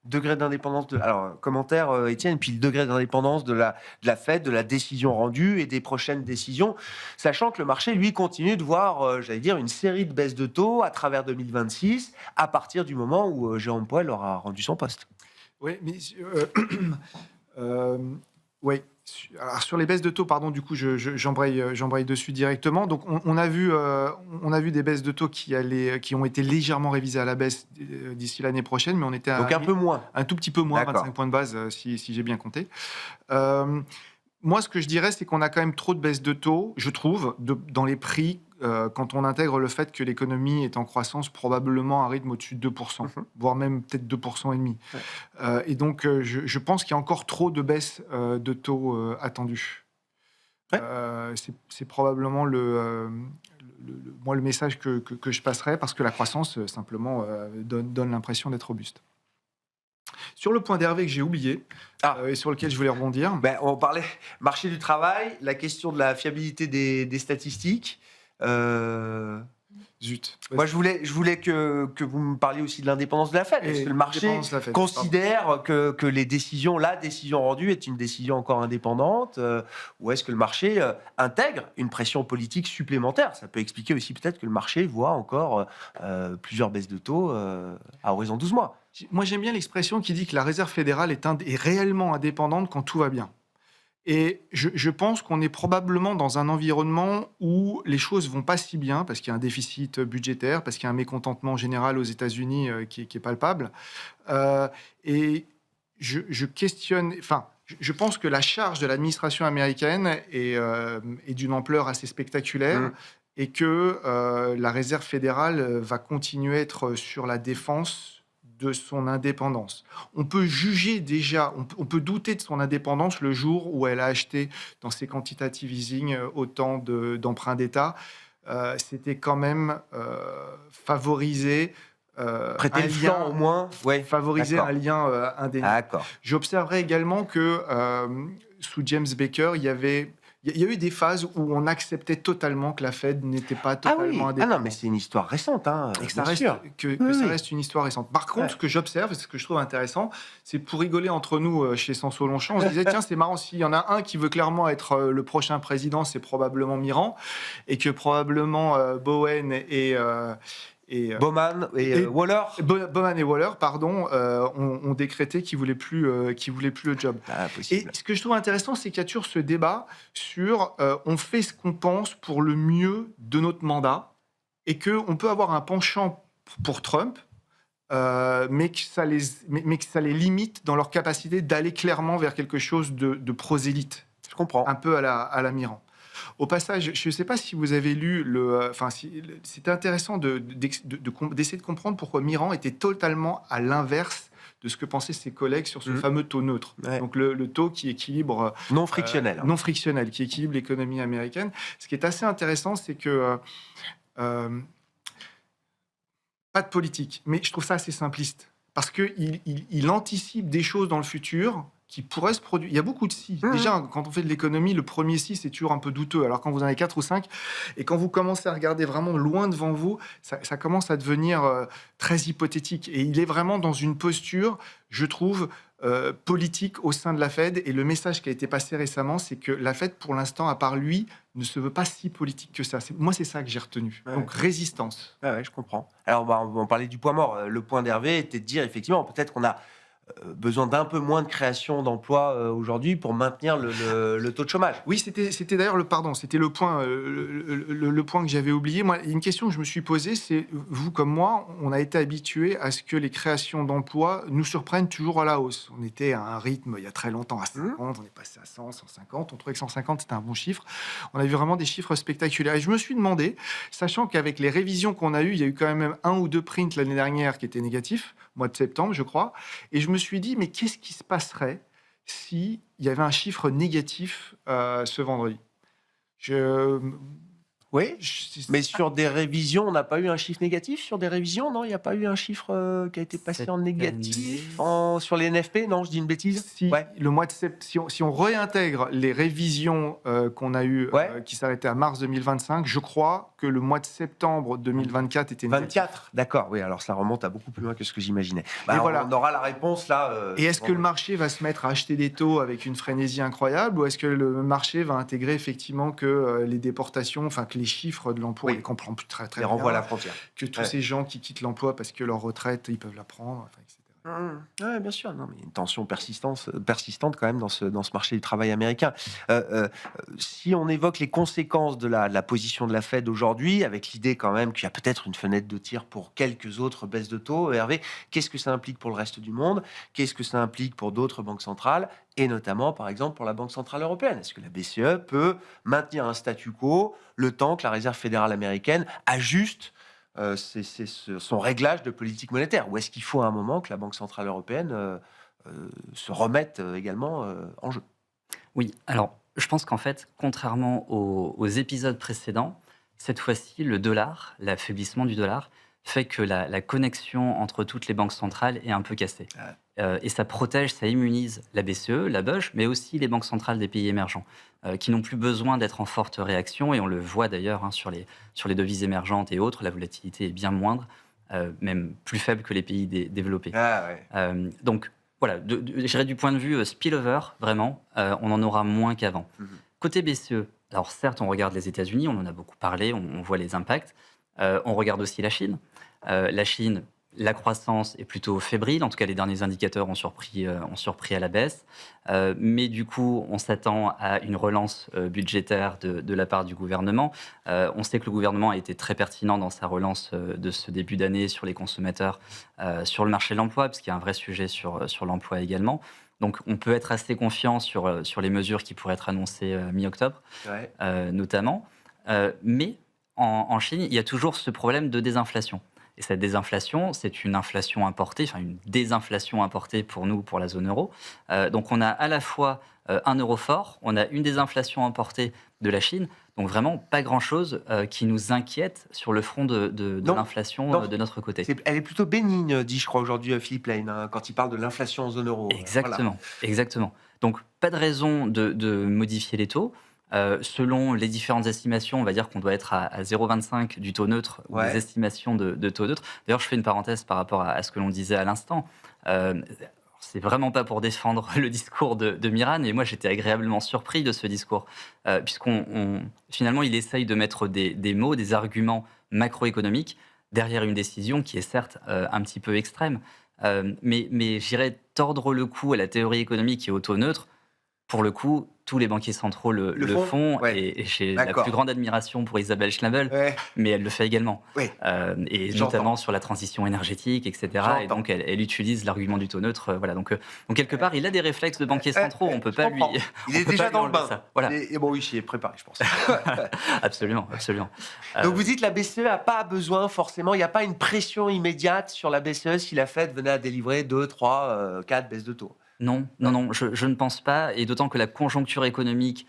Degré d'indépendance alors, commentaire, Étienne, puis le degré d'indépendance de la Fed, de la décision rendue et des prochaines décisions, sachant que le marché, lui, continue de voir, une série de baisses de taux à travers 2026, à partir du moment où Jérôme Powell aura rendu son poste. Oui, mais... oui. Alors sur les baisses de taux, du coup, j'embraye dessus directement. Donc, on a vu des baisses de taux qui ont été légèrement révisées à la baisse d'ici l'année prochaine, mais on était donc un peu moins, un tout petit peu moins, 25 points de base, si j'ai bien compté. Moi, ce que je dirais, c'est qu'on a quand même trop de baisses de taux, je trouve, dans les prix, quand on intègre le fait que l'économie est en croissance probablement à un rythme au-dessus de 2%, voire même peut-être 2,5%. Et donc, je pense qu'il y a encore trop de baisses de taux attendues. C'est probablement le message que je passerai, parce que la croissance, simplement, donne l'impression d'être robuste. Sur le point d'Hervé que j'ai oublié, et sur lequel je voulais rebondir... on parlait marché du travail, la question de la fiabilité des statistiques. Zut. Moi, je voulais que vous me parliez aussi de l'indépendance de la Fed. Est-ce que le marché considère que la décision rendue est une décision encore indépendante, ou est-ce que le marché intègre une pression politique supplémentaire ? Ça peut expliquer aussi peut-être que le marché voit encore plusieurs baisses de taux à horizon 12 mois. Moi, j'aime bien l'expression qui dit que la Réserve fédérale est réellement indépendante quand tout va bien. Et je pense qu'on est probablement dans un environnement où les choses vont pas si bien, parce qu'il y a un déficit budgétaire, parce qu'il y a un mécontentement général aux États-Unis qui est palpable. Et je questionne... Je pense que la charge de l'administration américaine est d'une ampleur assez spectaculaire, et que la Réserve fédérale va continuer à être sur la défense de son indépendance. On peut juger déjà, on peut douter de son indépendance le jour où elle a acheté dans ses quantitative easing autant d'emprunts d'État. C'était quand même favoriser prêter le flanc au moins, favoriser un lien indéniable. J'observerai également que sous James Baker, il y y a eu des phases où on acceptait totalement que la Fed n'était pas totalement indépendante. Non, mais c'est une histoire récente. Et que ça reste une histoire récente. Par contre, ce que j'observe, et ce que je trouve intéressant, c'est pour rigoler entre nous chez Sanso-Longchamp, on se disait, tiens, c'est marrant, s'il y en a un qui veut clairement être le prochain président, c'est probablement Mitterrand, et que probablement Bowen et Bowman et Waller. Bowman et Waller, pardon, ont décrété qu'ils voulaient plus le job. Et ce que je trouve intéressant, c'est qu'il y a toujours ce débat sur on fait ce qu'on pense pour le mieux de notre mandat, et qu'on peut avoir un penchant pour Trump, mais que ça les limite dans leur capacité d'aller clairement vers quelque chose de prosélyte. Je comprends. Un peu à la Mitterrand. Au passage, je ne sais pas si vous avez lu c'était intéressant d'essayer de comprendre pourquoi Mitterrand était totalement à l'inverse de ce que pensaient ses collègues sur ce fameux taux neutre. Ouais. Donc le taux qui équilibre... non frictionnel. Non frictionnel, qui équilibre l'économie américaine. Ce qui est assez intéressant, c'est que... pas de politique, mais je trouve ça assez simpliste. Parce qu'il anticipe des choses dans le futur qui pourraient se produire. Il y a beaucoup de si. Déjà, quand on fait de l'économie, le premier si, c'est toujours un peu douteux. Alors quand vous en avez 4 ou 5, et quand vous commencez à regarder vraiment loin devant vous, ça commence à devenir très hypothétique. Et il est vraiment dans une posture, je trouve, politique au sein de la Fed. Et le message qui a été passé récemment, c'est que la Fed, pour l'instant, à part lui, ne se veut pas si politique que ça. Moi, c'est ça que j'ai retenu. Ouais. Donc, résistance. Ouais, je comprends. Alors, on va en parler du point mort. Le point d'Hervé était de dire, effectivement, peut-être qu'on a besoin d'un peu moins de création d'emplois aujourd'hui pour maintenir le taux de chômage. Oui, c'était d'ailleurs le point, le point que j'avais oublié. Moi, une question que je me suis posée, c'est vous comme moi, on a été habitués à ce que les créations d'emplois nous surprennent toujours à la hausse. On était à un rythme il y a très longtemps à 50, on est passé à 100, 150. On trouvait que 150 c'était un bon chiffre. On a vu vraiment des chiffres spectaculaires. Et je me suis demandé, sachant qu'avec les révisions qu'on a eues, il y a eu quand même 1 ou 2 prints l'année dernière qui étaient négatifs, mois de septembre, je crois. Et je me suis dit, mais qu'est-ce qui se passerait s'il y avait un chiffre négatif ce vendredi ? Oui, mais sur des révisions, on n'a pas eu un chiffre négatif sur des révisions, non ? Il n'y a pas eu un chiffre qui a été passé en négatif sur les NFP, non ? Je dis une bêtise. Le mois de septembre, si on réintègre les révisions qu'on a eues, qui s'arrêtaient à mars 2025, je crois que le mois de septembre 2024 était négatif. 24, d'accord. Oui, alors ça remonte à beaucoup plus loin que ce que j'imaginais. Voilà. On aura la réponse là. Et est-ce que le marché va se mettre à acheter des taux avec une frénésie incroyable, ou est-ce que le marché va intégrer effectivement que les déportations, enfin que les chiffres de l'emploi, on les comprend plus très bien. Les renvois à la frontière. Que tous ces gens qui quittent l'emploi parce que leur retraite, ils peuvent la prendre, etc. Oui, bien sûr. Non, mais il y a une tension persistante quand même dans ce marché du travail américain. Si on évoque les conséquences de la position de la Fed aujourd'hui, avec l'idée quand même qu'il y a peut-être une fenêtre de tir pour quelques autres baisses de taux, Hervé, qu'est-ce que ça implique pour le reste du monde ? Qu'est-ce que ça implique pour d'autres banques centrales ? Et notamment, par exemple, pour la Banque centrale européenne. Est-ce que la BCE peut maintenir un statu quo le temps que la Réserve fédérale américaine ajuste son réglage de politique monétaire, ou est-ce qu'il faut à un moment que la Banque centrale européenne se remette également en jeu ? Oui, alors je pense qu'en fait, contrairement aux épisodes précédents, cette fois-ci, le dollar, l'affaiblissement du dollar, fait que la connexion entre toutes les banques centrales est un peu cassée. Et ça protège, ça immunise la BCE, la BOJ, mais aussi les banques centrales des pays émergents, qui n'ont plus besoin d'être en forte réaction. Et on le voit d'ailleurs sur les devises émergentes et autres, la volatilité est bien moindre, même plus faible que les pays développés. Donc voilà, je dirais du point de vue spillover, vraiment, on en aura moins qu'avant. Côté BCE, alors certes, on regarde les États-Unis, on en a beaucoup parlé, on voit les impacts. On regarde aussi la Chine. La Chine, la croissance est plutôt fébrile. En tout cas, les derniers indicateurs ont surpris à la baisse. Mais du coup, on s'attend à une relance budgétaire de la part du gouvernement. On sait que le gouvernement a été très pertinent dans sa relance de ce début d'année sur les consommateurs, sur le marché de l'emploi, parce qu'il y a un vrai sujet sur l'emploi également. Donc, on peut être assez confiant sur les mesures qui pourraient être annoncées mi-octobre, notamment. Mais en Chine, il y a toujours ce problème de désinflation. Et cette désinflation, c'est une inflation importée, enfin une désinflation importée pour nous, pour la zone euro. Donc on a à la fois un euro fort, on a une désinflation importée de la Chine, donc vraiment pas grand-chose qui nous inquiète sur le front de l'inflation de notre côté. Elle est plutôt bénigne, dit je crois aujourd'hui Philippe Lane, quand il parle de l'inflation en zone euro. Exactement, exactement. Donc pas de raison de modifier les taux. Selon les différentes estimations, on va dire qu'on doit être à 0,25 du taux neutre, ou des estimations de taux neutre. D'ailleurs, je fais une parenthèse par rapport à ce que l'on disait à l'instant. C'est vraiment pas pour défendre le discours de Miran, et moi j'étais agréablement surpris de ce discours, puisqu'on finalement il essaye de mettre des mots, des arguments macroéconomiques derrière une décision qui est certes un petit peu extrême, mais j'irais tordre le cou à la théorie économique qui est auto-neutre. Pour le coup, tous les banquiers centraux le font, Ouais. et j'ai la D'accord. plus grande admiration pour Isabelle Schnabel, Ouais. mais elle le fait également. Oui. Et J'entends. notamment sur la transition énergétique, etc. Et J'entends. donc, elle utilise l'argument du taux neutre. Voilà. Donc, quelque part, il a des réflexes de banquiers centraux. On peut Je pas lui. comprends. Il on est peut déjà pas lui dans le enlever bain. ça. Voilà. Et bon, oui, j'y ai préparé, je pense. Absolument, absolument. Donc vous dites la BCE n'a pas besoin forcément, il n'y a pas une pression immédiate sur la BCE si la Fed venait à délivrer 2, 3, 4 baisses de taux. Non, je ne pense pas, et d'autant que la conjoncture économique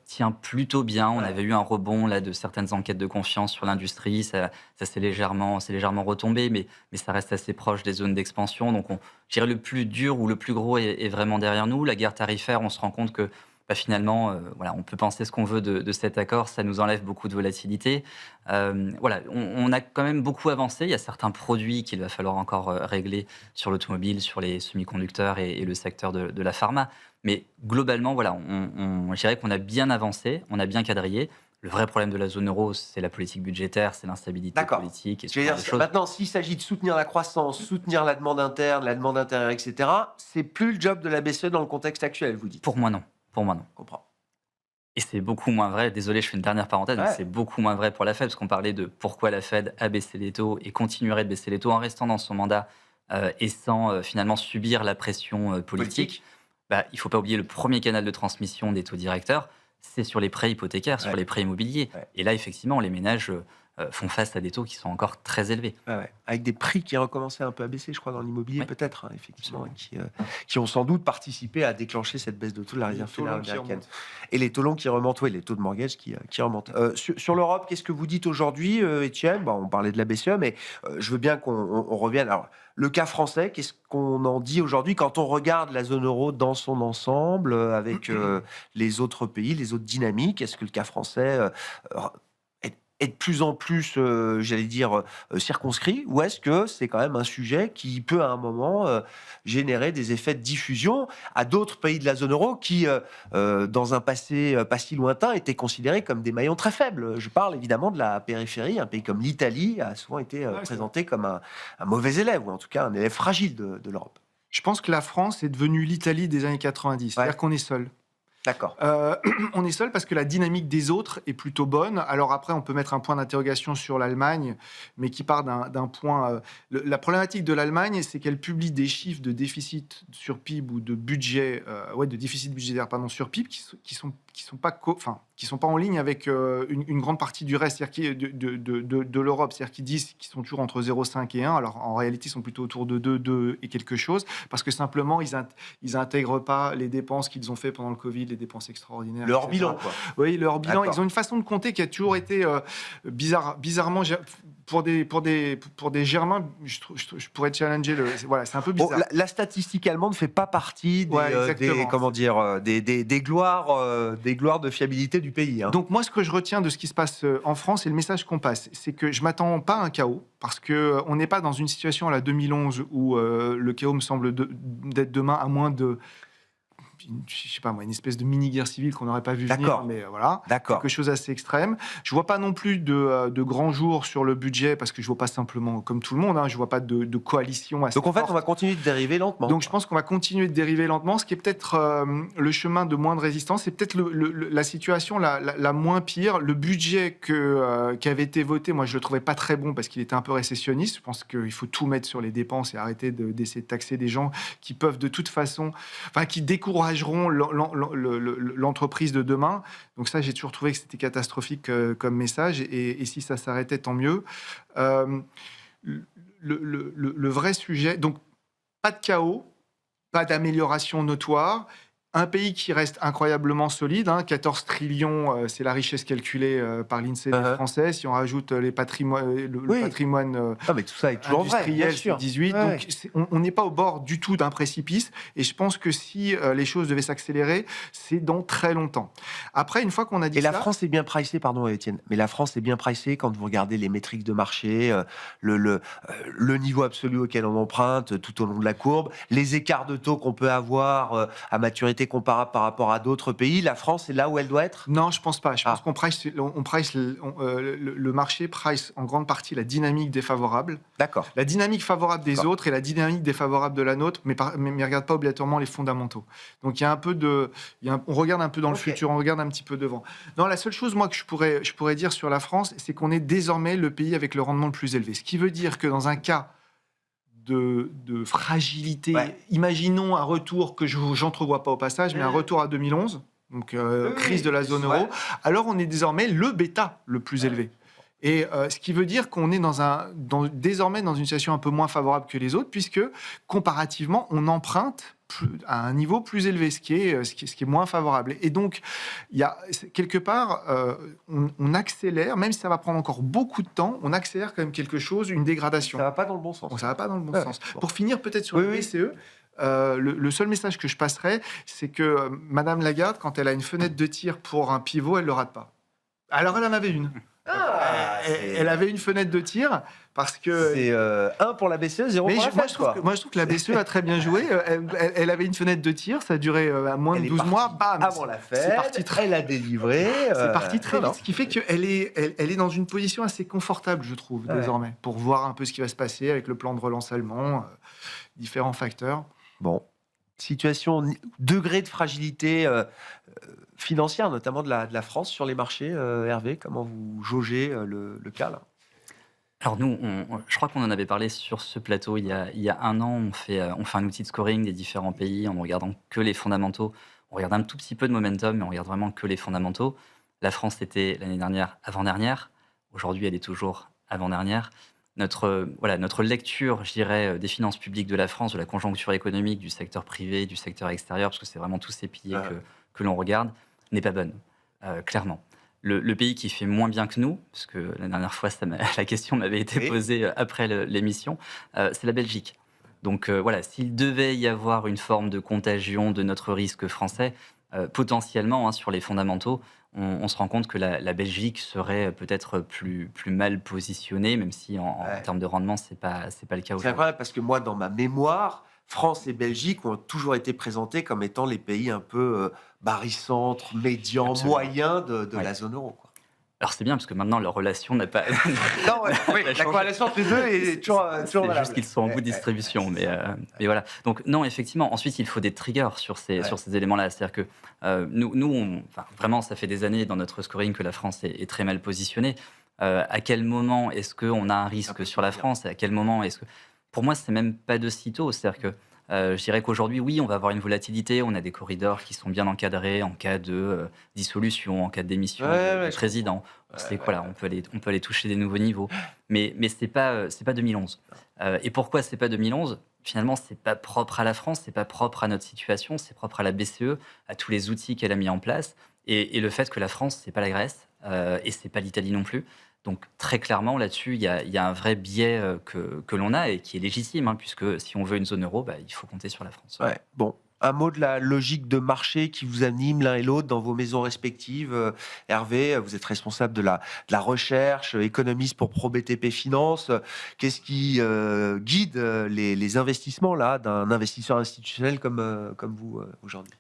tient plutôt bien. On Ouais. avait eu un rebond là, de certaines enquêtes de confiance sur l'industrie, ça s'est légèrement retombé, mais ça reste assez proche des zones d'expansion. Donc, je dirais le plus dur ou le plus gros est vraiment derrière nous. La guerre tarifaire, on se rend compte que finalement, voilà, on peut penser ce qu'on veut de cet accord, ça nous enlève beaucoup de volatilité. Voilà, on a quand même beaucoup avancé. Il y a certains produits qu'il va falloir encore régler sur l'automobile, sur les semi-conducteurs et le secteur de la pharma. Mais globalement, voilà, je dirais qu'on a bien avancé, on a bien quadrillé. Le vrai problème de la zone euro, c'est la politique budgétaire, c'est l'instabilité D'accord. politique et ce Je veux genre dire, de choses. maintenant, s'il s'agit de soutenir la croissance, soutenir la demande interne, la demande intérieure, etc., c'est plus le job de la BCE dans le contexte actuel, vous dites. Pour moi, non. Je comprends. Et c'est beaucoup moins vrai, désolé, je fais une dernière parenthèse, mais Ouais. c'est beaucoup moins vrai pour la Fed, parce qu'on parlait de pourquoi la Fed a baissé les taux et continuerait de baisser les taux en restant dans son mandat et sans finalement subir la pression politique. Il ne faut pas oublier le premier canal de transmission des taux directeurs, c'est sur les prêts hypothécaires, sur Ouais. les prêts immobiliers. Ouais. Et là, effectivement, les ménages font face à des taux qui sont encore très élevés. Ouais. Avec des prix qui recommençaient un peu à baisser, je crois, dans l'immobilier, Oui. peut-être, hein, effectivement, qui ont sans doute participé à déclencher cette baisse de taux de la Réserve Les taux fédérale longs qui américaine. remontent. Et les taux longs qui remontent, oui, les taux de mortgage qui remontent. Sur l'Europe, qu'est-ce que vous dites aujourd'hui, Étienne? Bon, on parlait de la BCE, mais je veux bien qu'on revienne. Alors, le cas français, qu'est-ce qu'on en dit aujourd'hui quand on regarde la zone euro dans son ensemble, avec les autres pays, les autres dynamiques? Est-ce que le cas français est de plus en plus, j'allais dire, circonscrit, ou est-ce que c'est quand même un sujet qui peut à un moment générer des effets de diffusion à d'autres pays de la zone euro qui, dans un passé pas si lointain, étaient considérés comme des maillons très faibles? Je parle évidemment de la périphérie. Un pays comme l'Italie a souvent été Ouais, c'est présenté comme un mauvais élève, ou en tout cas un élève fragile de l'Europe. Je pense que la France est devenue l'Italie des années 90. C'est-à-dire qu'on est seul. D'accord. On est seul parce que la dynamique des autres est plutôt bonne. Alors après, on peut mettre un point d'interrogation sur l'Allemagne, mais qui part d'un point... la problématique de l'Allemagne, c'est qu'elle publie des chiffres de déficit sur PIB ou de budget, de déficit budgétaire sur PIB qui sont pas en ligne avec une grande partie du reste, c'est-à-dire de l'Europe, c'est-à-dire qu'ils disent qu'ils sont toujours entre 0,5 et 1, alors en réalité ils sont plutôt autour de 2 et quelque chose, parce que simplement ils intègrent pas les dépenses qu'ils ont fait pendant le Covid, les dépenses extraordinaires. Leur etc. bilan, quoi. Oui, leur bilan. D'accord. Ils ont une façon de compter qui a toujours été bizarrement... Pour des Germains, je pourrais challenger voilà, c'est un peu Bon, bizarre. la statistique allemande ne fait pas partie des, Ouais, exactement. des gloires de fiabilité du pays. Hein. Donc moi, ce que je retiens de ce qui se passe en France et le message qu'on passe, c'est que je m'attends pas à un chaos, parce qu'on n'est pas dans une situation à la 2011 où le chaos me semble d'être demain, à moins de... je sais pas moi, une espèce de mini-guerre civile qu'on n'aurait pas vu venir, D'accord. mais voilà, D'accord. quelque chose d'assez extrême. Je vois pas non plus de grands jours sur le budget, parce que je vois pas simplement, comme tout le monde, je vois pas de coalition assez Donc en fait, forte. on va continuer de dériver lentement. Donc je pense qu'on va continuer de dériver lentement, ce qui est peut-être le chemin de moins de résistance, c'est peut-être la situation la moins pire. Le budget qui avait été voté, moi je le trouvais pas très bon parce qu'il était un peu récessionniste. Je pense qu'il faut tout mettre sur les dépenses et arrêter d'essayer de taxer des gens qui peuvent de toute façon, qui décourageront l'entreprise de demain. Donc ça, j'ai toujours trouvé que c'était catastrophique comme message, et si ça s'arrêtait, tant mieux. Le vrai sujet, donc pas de chaos, pas d'amélioration notoire, un pays qui reste incroyablement solide, 14 trillions, c'est la richesse calculée par l'INSEE français. Si on rajoute le patrimoine Non, mais tout ça est toujours vrai, bien industriel, sûr. c'est 18. Ouais. Donc on n'est pas au bord du tout d'un précipice. Et je pense que si les choses devaient s'accélérer, c'est dans très longtemps. Après, une fois qu'on a dit Et ça... la France est bien pricée, pardon Étienne, mais la France est bien pricée quand vous regardez les métriques de marché, le niveau absolu auquel on emprunte tout au long de la courbe, les écarts de taux qu'on peut avoir à maturité, été comparable par rapport à d'autres pays? La France est là où elle doit être? Non, je pense pas. Je pense qu'on price, le marché price en grande partie la dynamique défavorable. D'accord. La dynamique favorable des autres et la dynamique défavorable de la nôtre, mais regarde pas obligatoirement les fondamentaux. Donc il y a un peu on regarde un peu dans le futur, on regarde un petit peu devant. Non, la seule chose moi que je pourrais dire sur la France, c'est qu'on est désormais le pays avec le rendement le plus élevé. Ce qui veut dire que dans un cas de fragilité, imaginons un retour que j'entrevois pas au passage, mais un retour à 2011, donc crise de la zone euro, alors on est désormais le bêta le plus élevé. Et ce qui veut dire qu'on est désormais dans une situation un peu moins favorable que les autres, puisque comparativement, on emprunte à un niveau plus élevé, ce qui est moins favorable. Et donc, il y a quelque part, on accélère, même si ça va prendre encore beaucoup de temps, on accélère quand même quelque chose, une dégradation. Ça va pas dans le bon sens. Bon, ça va pas dans le bon sens. Bon. Pour finir, peut-être sur le BCE, le seul message que je passerai, c'est que Madame Lagarde, quand elle a une fenêtre de tir pour un pivot, elle le rate pas. Alors, elle en avait une. Elle avait une fenêtre de tir parce que c'est 1 pour la BCE, 0 pour la Fed. Moi, je trouve que la BCE a très bien joué. Elle avait une fenêtre de tir, ça a duré moins de 12 mois. Bam, avant la Fed, c'est parti elle a délivré. C'est parti très vite, ce qui fait qu'elle est dans une position assez confortable, je trouve, désormais, pour voir un peu ce qui va se passer avec le plan de relance allemand, différents facteurs. Bon, situation, degré de fragilité financière, notamment de la France sur les marchés. Hervé, comment vous jaugez le cas là? Alors nous, je crois qu'on en avait parlé sur ce plateau il y a un an. On fait un outil de scoring des différents pays en ne regardant que les fondamentaux. On regarde un tout petit peu de momentum, mais on regarde vraiment que les fondamentaux. La France était l'année dernière avant-dernière. Aujourd'hui, elle est toujours avant-dernière. Notre lecture, je dirais, des finances publiques de la France, de la conjoncture économique, du secteur privé, du secteur extérieur, parce que c'est vraiment tous ces piliers que l'on regarde, n'est pas bonne, clairement. Le pays qui fait moins bien que nous, parce que la dernière fois, la question m'avait été posée après l'émission, c'est la Belgique. Donc s'il devait y avoir une forme de contagion de notre risque français, potentiellement, sur les fondamentaux, on se rend compte que la Belgique serait peut-être plus mal positionnée, même si en termes de rendement, c'est pas le cas aujourd'hui. C'est incroyable parce que moi, dans ma mémoire, France et Belgique ont toujours été présentés comme étant les pays un peu barycentres, médians, moyens de la zone euro, quoi. Alors c'est bien parce que maintenant leur relation n'a pas. Non, la corrélation entre les deux est toujours valable. C'est juste qu'ils sont en bout de distribution, mais voilà. Donc non, effectivement. Ensuite, il faut des triggers sur ces éléments-là. C'est-à-dire que nous, vraiment, ça fait des années dans notre scoring que la France est très mal positionnée. À quel moment est-ce qu'on a un risque sur la France? À quel moment est-ce que... Pour moi, c'est même pas de sitôt. C'est-à-dire que je dirais qu'aujourd'hui, oui, on va avoir une volatilité. On a des corridors qui sont bien encadrés en cas de dissolution, en cas de démission du président. On peut aller toucher des nouveaux niveaux. Mais c'est pas 2011. Et pourquoi c'est pas 2011? Finalement, c'est pas propre à la France, c'est pas propre à notre situation, c'est propre à la BCE, à tous les outils qu'elle a mis en place, et le fait que la France, c'est pas la Grèce, et c'est pas l'Italie non plus. Donc très clairement là-dessus, il y a un vrai biais que l'on a et qui est légitime, puisque si on veut une zone euro, il faut compter sur la France. Ouais. Bon, un mot de la logique de marché qui vous anime l'un et l'autre dans vos maisons respectives. Hervé, vous êtes responsable de la recherche, économiste pour ProBTP Finance. Qu'est-ce qui guide les investissements là d'un investisseur institutionnel comme vous aujourd'hui?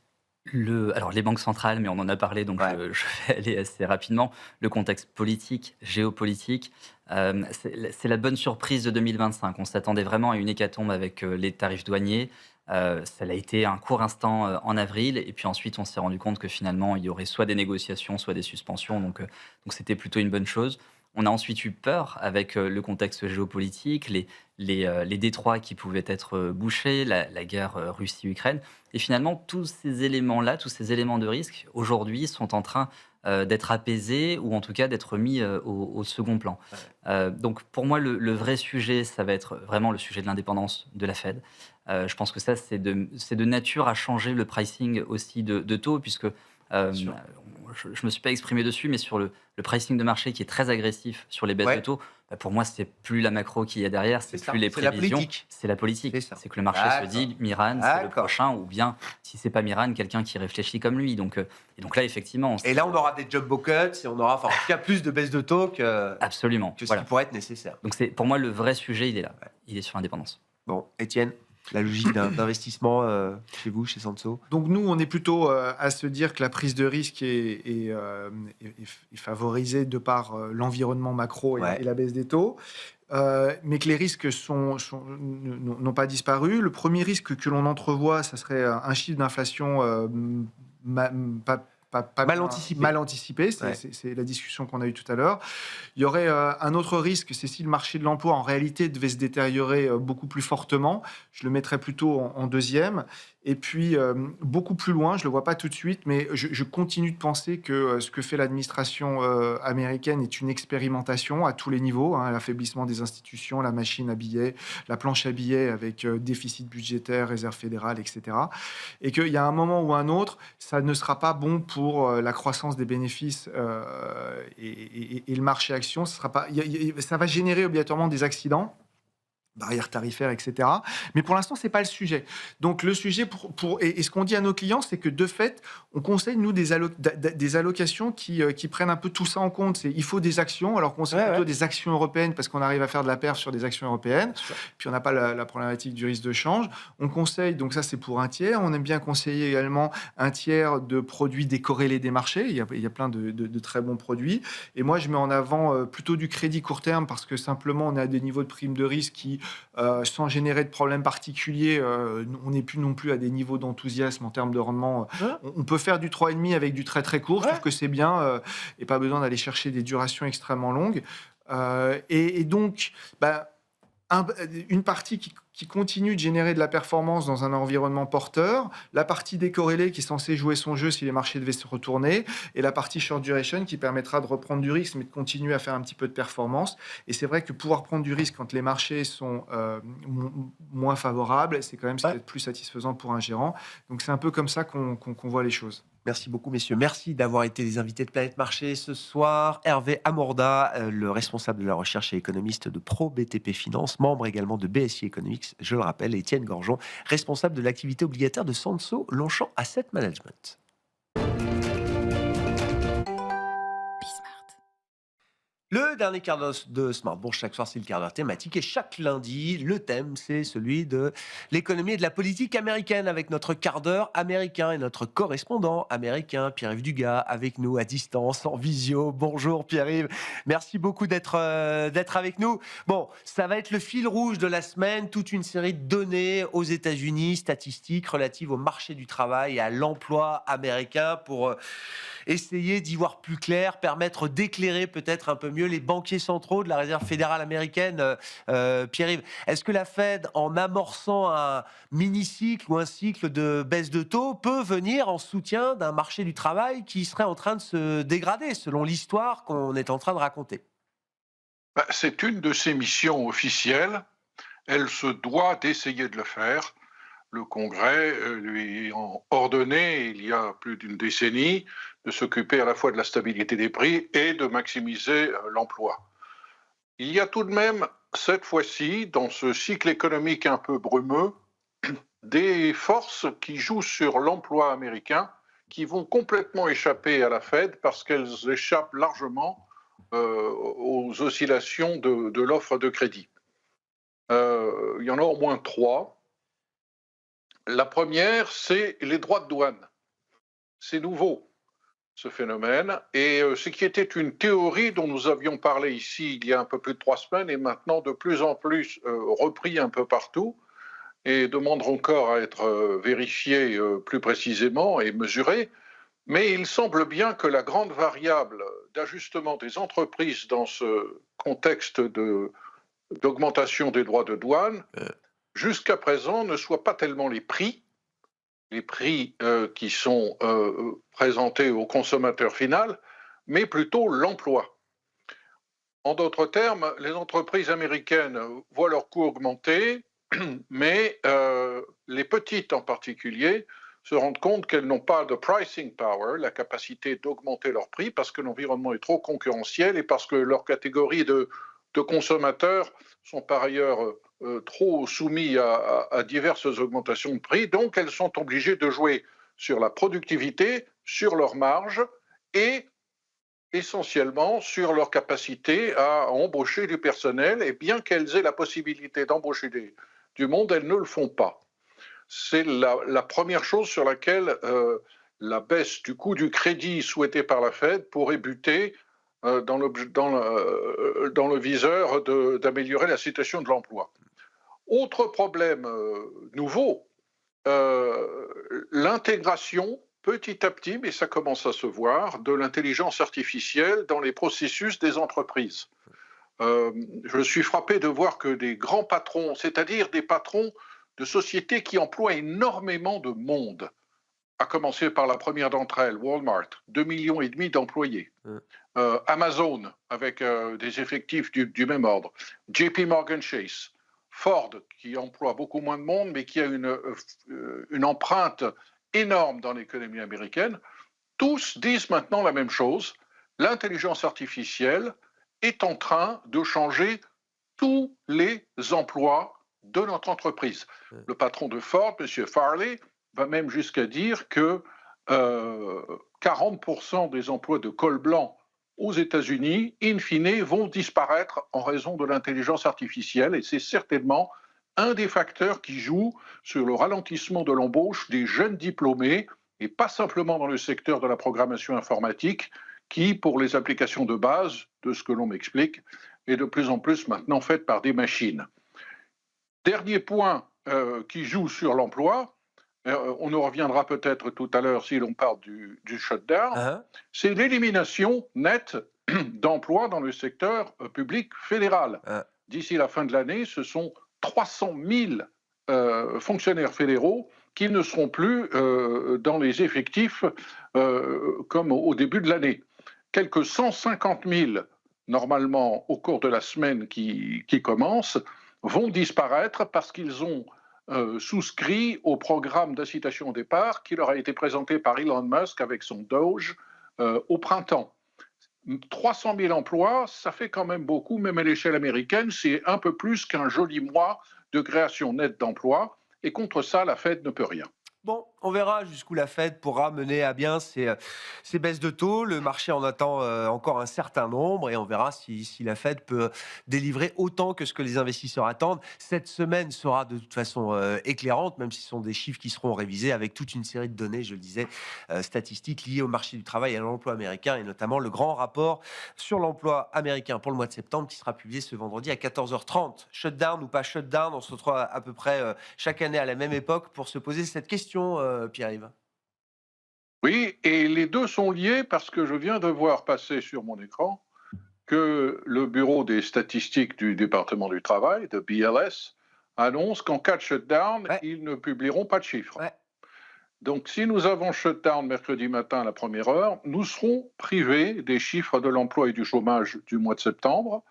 Alors, les banques centrales, mais on en a parlé, donc je vais aller assez rapidement. Le contexte politique, géopolitique, c'est la bonne surprise de 2025. On s'attendait vraiment à une hécatombe avec les tarifs douaniers. Ça a été un court instant en avril, et puis ensuite, on s'est rendu compte que finalement, il y aurait soit des négociations, soit des suspensions, donc c'était plutôt une bonne chose. On a ensuite eu peur avec le contexte géopolitique, les détroits qui pouvaient être bouchés, la guerre Russie-Ukraine. Et finalement, tous ces éléments-là, tous ces éléments de risque, aujourd'hui, sont en train d'être apaisés ou en tout cas d'être mis au second plan. Donc pour moi, le vrai sujet, ça va être vraiment le sujet de l'indépendance de la Fed. Je pense que ça, c'est de nature à changer le pricing aussi de taux, puisque... je ne me suis pas exprimé dessus, mais sur le pricing de marché qui est très agressif sur les baisses de taux, pour moi, c'est plus la macro qu'il y a derrière, c'est plus les prévisions, c'est la politique. C'est que le marché se dit, Miran, c'est le prochain, ou bien, si c'est pas Miran, quelqu'un qui réfléchit comme lui. Donc là, effectivement... Et là, on aura des jumbo cuts, et on aura en tout cas plus de baisses de taux que Absolument. ce qui pourrait être nécessaire. Donc pour moi, le vrai sujet, il est là. Il est sur l'indépendance. Bon, Étienne? la logique d'investissement chez vous, chez Sanso? Donc nous, on est plutôt à se dire que la prise de risque est favorisée de par l'environnement macro Ouais. et la baisse des taux. Mais que les risques n'ont pas disparu. Le premier risque que l'on entrevoit, ça serait un chiffre d'inflation pas Mal bien- anticipé. mal anticipé. Ouais. C'est la discussion qu'on a eue tout à l'heure. Il y aurait un autre risque, c'est si le marché de l'emploi en réalité devait se détériorer beaucoup plus fortement. Je le mettrais plutôt en deuxième. Et puis, beaucoup plus loin, je ne le vois pas tout de suite, mais je continue de penser que ce que fait l'administration américaine est une expérimentation à tous les niveaux, hein, l'affaiblissement des institutions, la machine à billets, la planche à billets avec déficit budgétaire, réserve fédérale, etc. Et qu'il y a un moment ou un autre, ça ne sera pas bon pour la croissance des bénéfices et le marché action. Ça va générer obligatoirement des accidents, barrières tarifaires, etc. Mais pour l'instant, c'est pas le sujet. Donc le sujet, et ce qu'on dit à nos clients, c'est que de fait, on conseille, nous, des allocations qui prennent un peu tout ça en compte. Il faut des actions, alors qu'on conseille plutôt des actions européennes, parce qu'on arrive à faire de la perf sur des actions européennes. Puis on n'a pas la problématique du risque de change. On conseille, donc ça c'est pour un tiers. On aime bien conseiller également un tiers de produits décorrélés des marchés. Il y a plein de très bons produits. Et moi, je mets en avant plutôt du crédit court terme, parce que simplement, on est à des niveaux de prime de risque qui sans générer de problèmes particuliers. On n'est plus non plus à des niveaux d'enthousiasme en termes de rendement. On peut faire du 3,5 avec du très très court. Je trouve que c'est bien et pas besoin d'aller chercher des durations extrêmement longues. Et donc, une partie qui continue de générer de la performance dans un environnement porteur, la partie décorrélée qui est censée jouer son jeu si les marchés devaient se retourner, et la partie short duration qui permettra de reprendre du risque mais de continuer à faire un petit peu de performance. Et c'est vrai que pouvoir prendre du risque quand les marchés sont moins favorables, c'est quand même ce qui est plus satisfaisant pour un gérant. Donc c'est un peu comme ça qu'on voit les choses. Merci beaucoup, messieurs. Merci d'avoir été les invités de Planète Marché ce soir. Hervé Amorda, le responsable de la recherche et économiste de Pro BTP Finance, membre également de BSI Economics, je le rappelle, et Étienne Gorgeon, responsable de l'activité obligataire de Sanso Longchamp Asset Management. Le dernier quart d'heure de Smart Bourse, chaque soir, c'est le quart d'heure thématique. Et chaque lundi, le thème, c'est celui de l'économie et de la politique américaine avec notre quart d'heure américain et notre correspondant américain, Pierre-Yves Dugas, avec nous à distance, en visio. Bonjour Pierre-Yves. Merci beaucoup d'être avec nous. Bon, ça va être le fil rouge de la semaine, toute une série de données aux États-Unis, statistiques relatives au marché du travail et à l'emploi américain pour essayer d'y voir plus clair, permettre d'éclairer peut-être un peu mieux les banquiers centraux de la Réserve fédérale américaine. Pierre-Yves, est-ce que la Fed, en amorçant un mini-cycle ou un cycle de baisse de taux, peut venir en soutien d'un marché du travail qui serait en train de se dégrader, selon l'histoire qu'on est en train de raconter? C'est une de ses missions officielles. Elle se doit d'essayer de le faire. Le Congrès lui a ordonné, il y a plus d'une décennie, de s'occuper à la fois de la stabilité des prix et de maximiser l'emploi. Il y a tout de même, cette fois-ci, dans ce cycle économique un peu brumeux, des forces qui jouent sur l'emploi américain qui vont complètement échapper à la Fed parce qu'elles échappent largement aux oscillations de l'offre de crédit. Il y en a au moins trois. La première, c'est les droits de douane. C'est nouveau, ce phénomène. Et ce qui était une théorie dont nous avions parlé ici il y a un peu plus de 3 semaines est maintenant de plus en plus repris un peu partout et demande encore à être vérifié plus précisément et mesuré. Mais il semble bien que la grande variable d'ajustement des entreprises dans ce contexte d'augmentation des droits de douane, jusqu'à présent, ne soit pas tellement les prix qui sont présentés au consommateur final, mais plutôt l'emploi. En d'autres termes, les entreprises américaines voient leurs coûts augmenter, mais les petites en particulier se rendent compte qu'elles n'ont pas de pricing power, la capacité d'augmenter leurs prix, parce que l'environnement est trop concurrentiel et parce que leurs catégories de consommateurs sont par ailleurs trop soumis à diverses augmentations de prix. Donc, elles sont obligées de jouer sur la productivité, sur leurs marges et essentiellement sur leur capacité à embaucher du personnel. Et bien qu'elles aient la possibilité d'embaucher du monde, elles ne le font pas. C'est la première chose sur laquelle la baisse du coût du crédit souhaitée par la Fed pourrait buter dans le viseur d'améliorer la situation de l'emploi. Autre problème nouveau, l'intégration, petit à petit, mais ça commence à se voir, de l'intelligence artificielle dans les processus des entreprises. Je suis frappé de voir que des grands patrons, c'est-à-dire des patrons de sociétés qui emploient énormément de monde, à commencer par la première d'entre elles, Walmart, 2,5 millions d'employés. Amazon, avec des effectifs du même ordre. JP Morgan Chase. Ford, qui emploie beaucoup moins de monde, mais qui a une empreinte énorme dans l'économie américaine. Tous disent maintenant la même chose. L'intelligence artificielle est en train de changer tous les emplois de notre entreprise. Le patron de Ford, M. Farley, va même jusqu'à dire que 40% des emplois de col blanc aux États-Unis, in fine, vont disparaître en raison de l'intelligence artificielle, et c'est certainement un des facteurs qui joue sur le ralentissement de l'embauche des jeunes diplômés, et pas simplement dans le secteur de la programmation informatique, qui, pour les applications de base, de ce que l'on m'explique, est de plus en plus maintenant faite par des machines. Dernier point qui joue sur l'emploi, on en reviendra peut-être tout à l'heure si l'on parle du shutdown, c'est l'élimination nette d'emplois dans le secteur public fédéral. D'ici la fin de l'année, ce sont 300 000 fonctionnaires fédéraux qui ne seront plus dans les effectifs comme au début de l'année. Quelques 150 000, normalement, au cours de la semaine qui commence, vont disparaître parce qu'ils ont souscrit au programme d'incitation au départ qui leur a été présenté par Elon Musk avec son Doge au printemps. 300 000 emplois, ça fait quand même beaucoup, même à l'échelle américaine, c'est un peu plus qu'un joli mois de création nette d'emplois, et contre ça, la Fed ne peut rien. Bon, on verra jusqu'où la Fed pourra mener à bien ces baisses de taux. Le marché en attend encore un certain nombre et on verra si la Fed peut délivrer autant que ce que les investisseurs attendent. Cette semaine sera de toute façon éclairante, même si ce sont des chiffres qui seront révisés avec toute une série de données, je le disais, statistiques liées au marché du travail et à l'emploi américain, et notamment le grand rapport sur l'emploi américain pour le mois de septembre qui sera publié ce vendredi à 14h30. Shutdown ou pas shutdown, on se retrouve à peu près chaque année à la même époque pour se poser cette question. Pierre-Yves. Oui, et les deux sont liés parce que je viens de voir passer sur mon écran que le Bureau des statistiques du département du travail, de BLS, annonce qu'en cas de shutdown, ils ne publieront pas de chiffres. Donc si nous avons shutdown mercredi matin à la première heure, nous serons privés des chiffres de l'emploi et du chômage du mois de septembre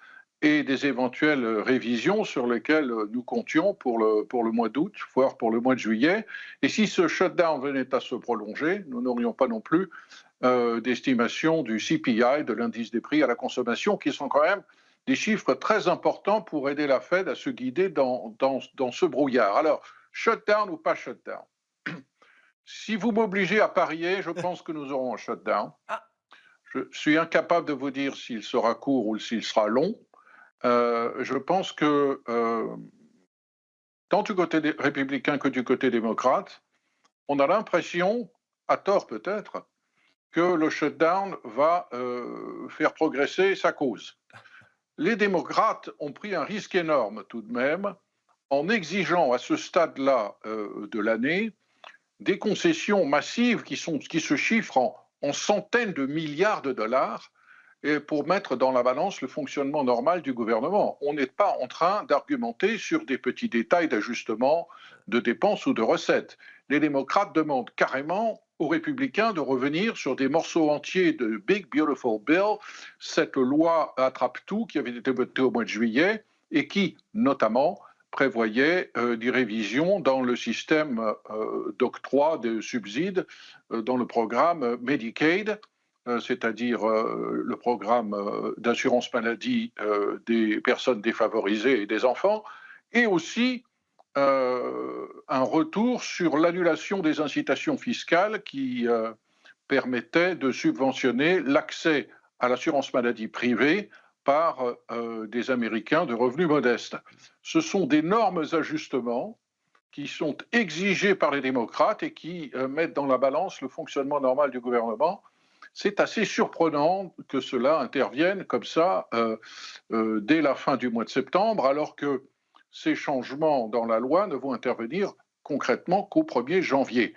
et des éventuelles révisions sur lesquelles nous comptions pour le mois d'août, voire pour le mois de juillet. Et si ce shutdown venait à se prolonger, nous n'aurions pas non plus d'estimation du CPI, de l'indice des prix à la consommation, qui sont quand même des chiffres très importants pour aider la Fed à se guider dans ce brouillard. Alors, shutdown ou pas shutdown? Si vous m'obligez à parier, je pense que nous aurons un shutdown. Je suis incapable de vous dire s'il sera court ou s'il sera long. Je pense que tant du côté des républicains que du côté démocrate, on a l'impression, à tort peut-être, que le shutdown va faire progresser sa cause. Les démocrates ont pris un risque énorme tout de même en exigeant à ce stade-là de l'année des concessions massives qui se chiffrent en centaines de milliards de dollars et pour mettre dans la balance le fonctionnement normal du gouvernement. On n'est pas en train d'argumenter sur des petits détails d'ajustement de dépenses ou de recettes. Les démocrates demandent carrément aux républicains de revenir sur des morceaux entiers de Big Beautiful Bill, cette loi attrape-tout qui avait été votée au mois de juillet et qui, notamment, prévoyait des révisions dans le système d'octroi de subsides dans le programme Medicaid, c'est-à-dire le programme d'assurance maladie des personnes défavorisées et des enfants, et aussi un retour sur l'annulation des incitations fiscales qui permettaient de subventionner l'accès à l'assurance maladie privée par des Américains de revenus modestes. Ce sont d'énormes ajustements qui sont exigés par les démocrates et qui mettent dans la balance le fonctionnement normal du gouvernement. C'est assez surprenant que cela intervienne comme ça dès la fin du mois de septembre, alors que ces changements dans la loi ne vont intervenir concrètement qu'au 1er janvier.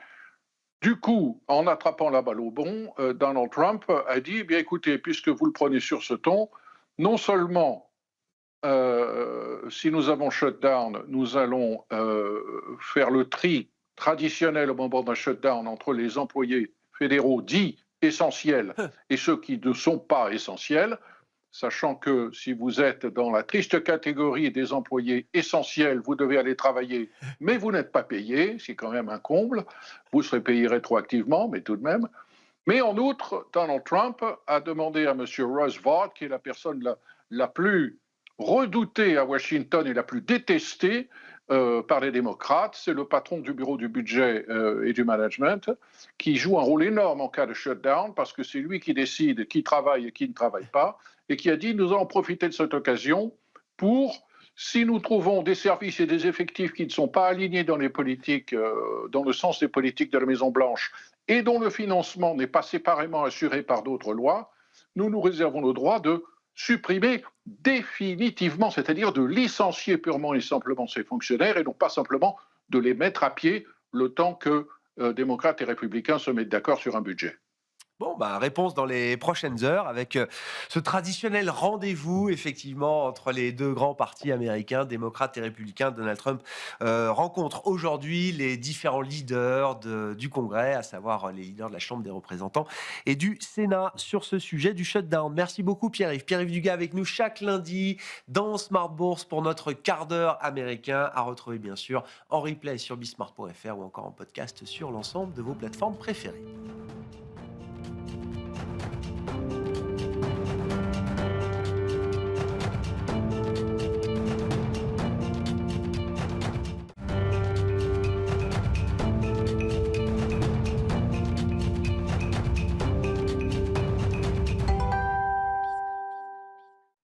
Du coup, en attrapant la balle au bon, Donald Trump a dit, bien écoutez, puisque vous le prenez sur ce ton, non seulement si nous avons shutdown, nous allons faire le tri traditionnel au moment d'un shutdown entre les employés fédéraux dits essentiels et ceux qui ne sont pas essentiels, sachant que si vous êtes dans la triste catégorie des employés essentiels, vous devez aller travailler, mais vous n'êtes pas payé, c'est quand même un comble, vous serez payé rétroactivement, mais tout de même. Mais en outre, Donald Trump a demandé à M. Russ Vought, qui est la personne la plus redoutée à Washington et la plus détestée par les démocrates, c'est le patron du bureau du budget et du management, qui joue un rôle énorme en cas de shutdown, parce que c'est lui qui décide qui travaille et qui ne travaille pas, et qui a dit nous allons profiter de cette occasion pour, si nous trouvons des services et des effectifs qui ne sont pas alignés dans les politiques, dans le sens des politiques de la Maison-Blanche, et dont le financement n'est pas séparément assuré par d'autres lois, nous nous réservons le droit de supprimer définitivement, c'est-à-dire de licencier purement et simplement ces fonctionnaires et non pas simplement de les mettre à pied le temps que démocrates et républicains se mettent d'accord sur un budget. Bon, réponse dans les prochaines heures avec ce traditionnel rendez-vous, effectivement, entre les deux grands partis américains, démocrates et républicains. Donald Trump rencontre aujourd'hui les différents leaders du Congrès, à savoir les leaders de la Chambre des représentants et du Sénat sur ce sujet du shutdown. Merci beaucoup Pierre-Yves. Pierre-Yves Dugas avec nous chaque lundi dans Smart Bourse pour notre quart d'heure américain, à retrouver bien sûr en replay sur bismart.fr ou encore en podcast sur l'ensemble de vos plateformes préférées.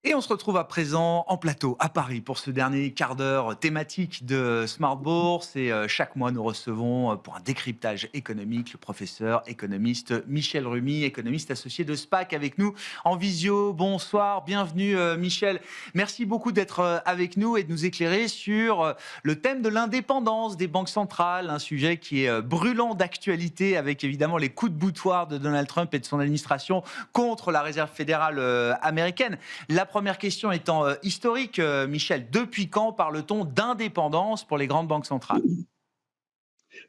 Et on se retrouve à présent en plateau à Paris pour ce dernier quart d'heure thématique de Smart Bourse. Et chaque mois, nous recevons pour un décryptage économique le professeur économiste Michel Rumi, économiste associé de SPAC, avec nous en visio. Bonsoir, bienvenue Michel. Merci beaucoup d'être avec nous et de nous éclairer sur le thème de l'indépendance des banques centrales, un sujet qui est brûlant d'actualité avec évidemment les coups de boutoir de Donald Trump et de son administration contre la Réserve fédérale américaine. La première question étant historique, Michel, depuis quand parle-t-on d'indépendance pour les grandes banques centrales ?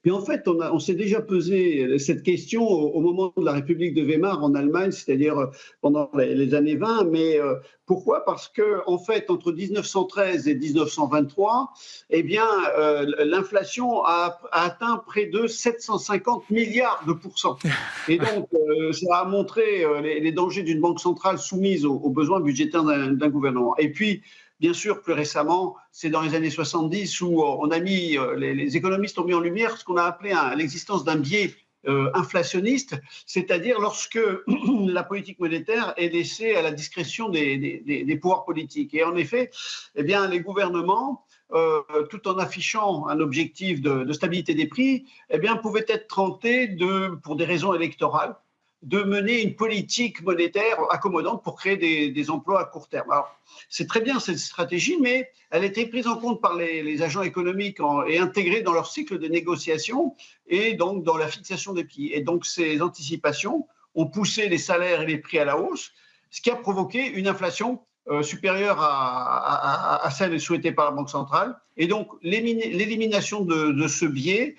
Mais en fait, on s'est déjà posé cette question au moment de la République de Weimar en Allemagne, c'est-à-dire pendant les années 20. Mais pourquoi ? Parce que, en fait, entre 1913 et 1923, eh bien, l'inflation a atteint près de 750 milliards de pourcents. Et donc, ça a montré les dangers d'une banque centrale soumise aux besoins budgétaires d'un gouvernement. Et puis, bien sûr, plus récemment, c'est dans les années 70 où on a mis, les économistes ont mis en lumière ce qu'on a appelé l'existence d'un biais inflationniste, c'est-à-dire lorsque la politique monétaire est laissée à la discrétion des pouvoirs politiques. Et en effet, eh bien, les gouvernements, tout en affichant un objectif de stabilité des prix, eh bien, pouvaient être tentés pour des raisons électorales, de mener une politique monétaire accommodante pour créer des emplois à court terme. Alors, c'est très bien cette stratégie, mais elle a été prise en compte par les agents économiques et intégrée dans leur cycle de négociation et donc dans la fixation des prix. Et donc, ces anticipations ont poussé les salaires et les prix à la hausse, ce qui a provoqué une inflation supérieure à celle souhaitée par la Banque centrale. Et donc, l'élimination de ce biais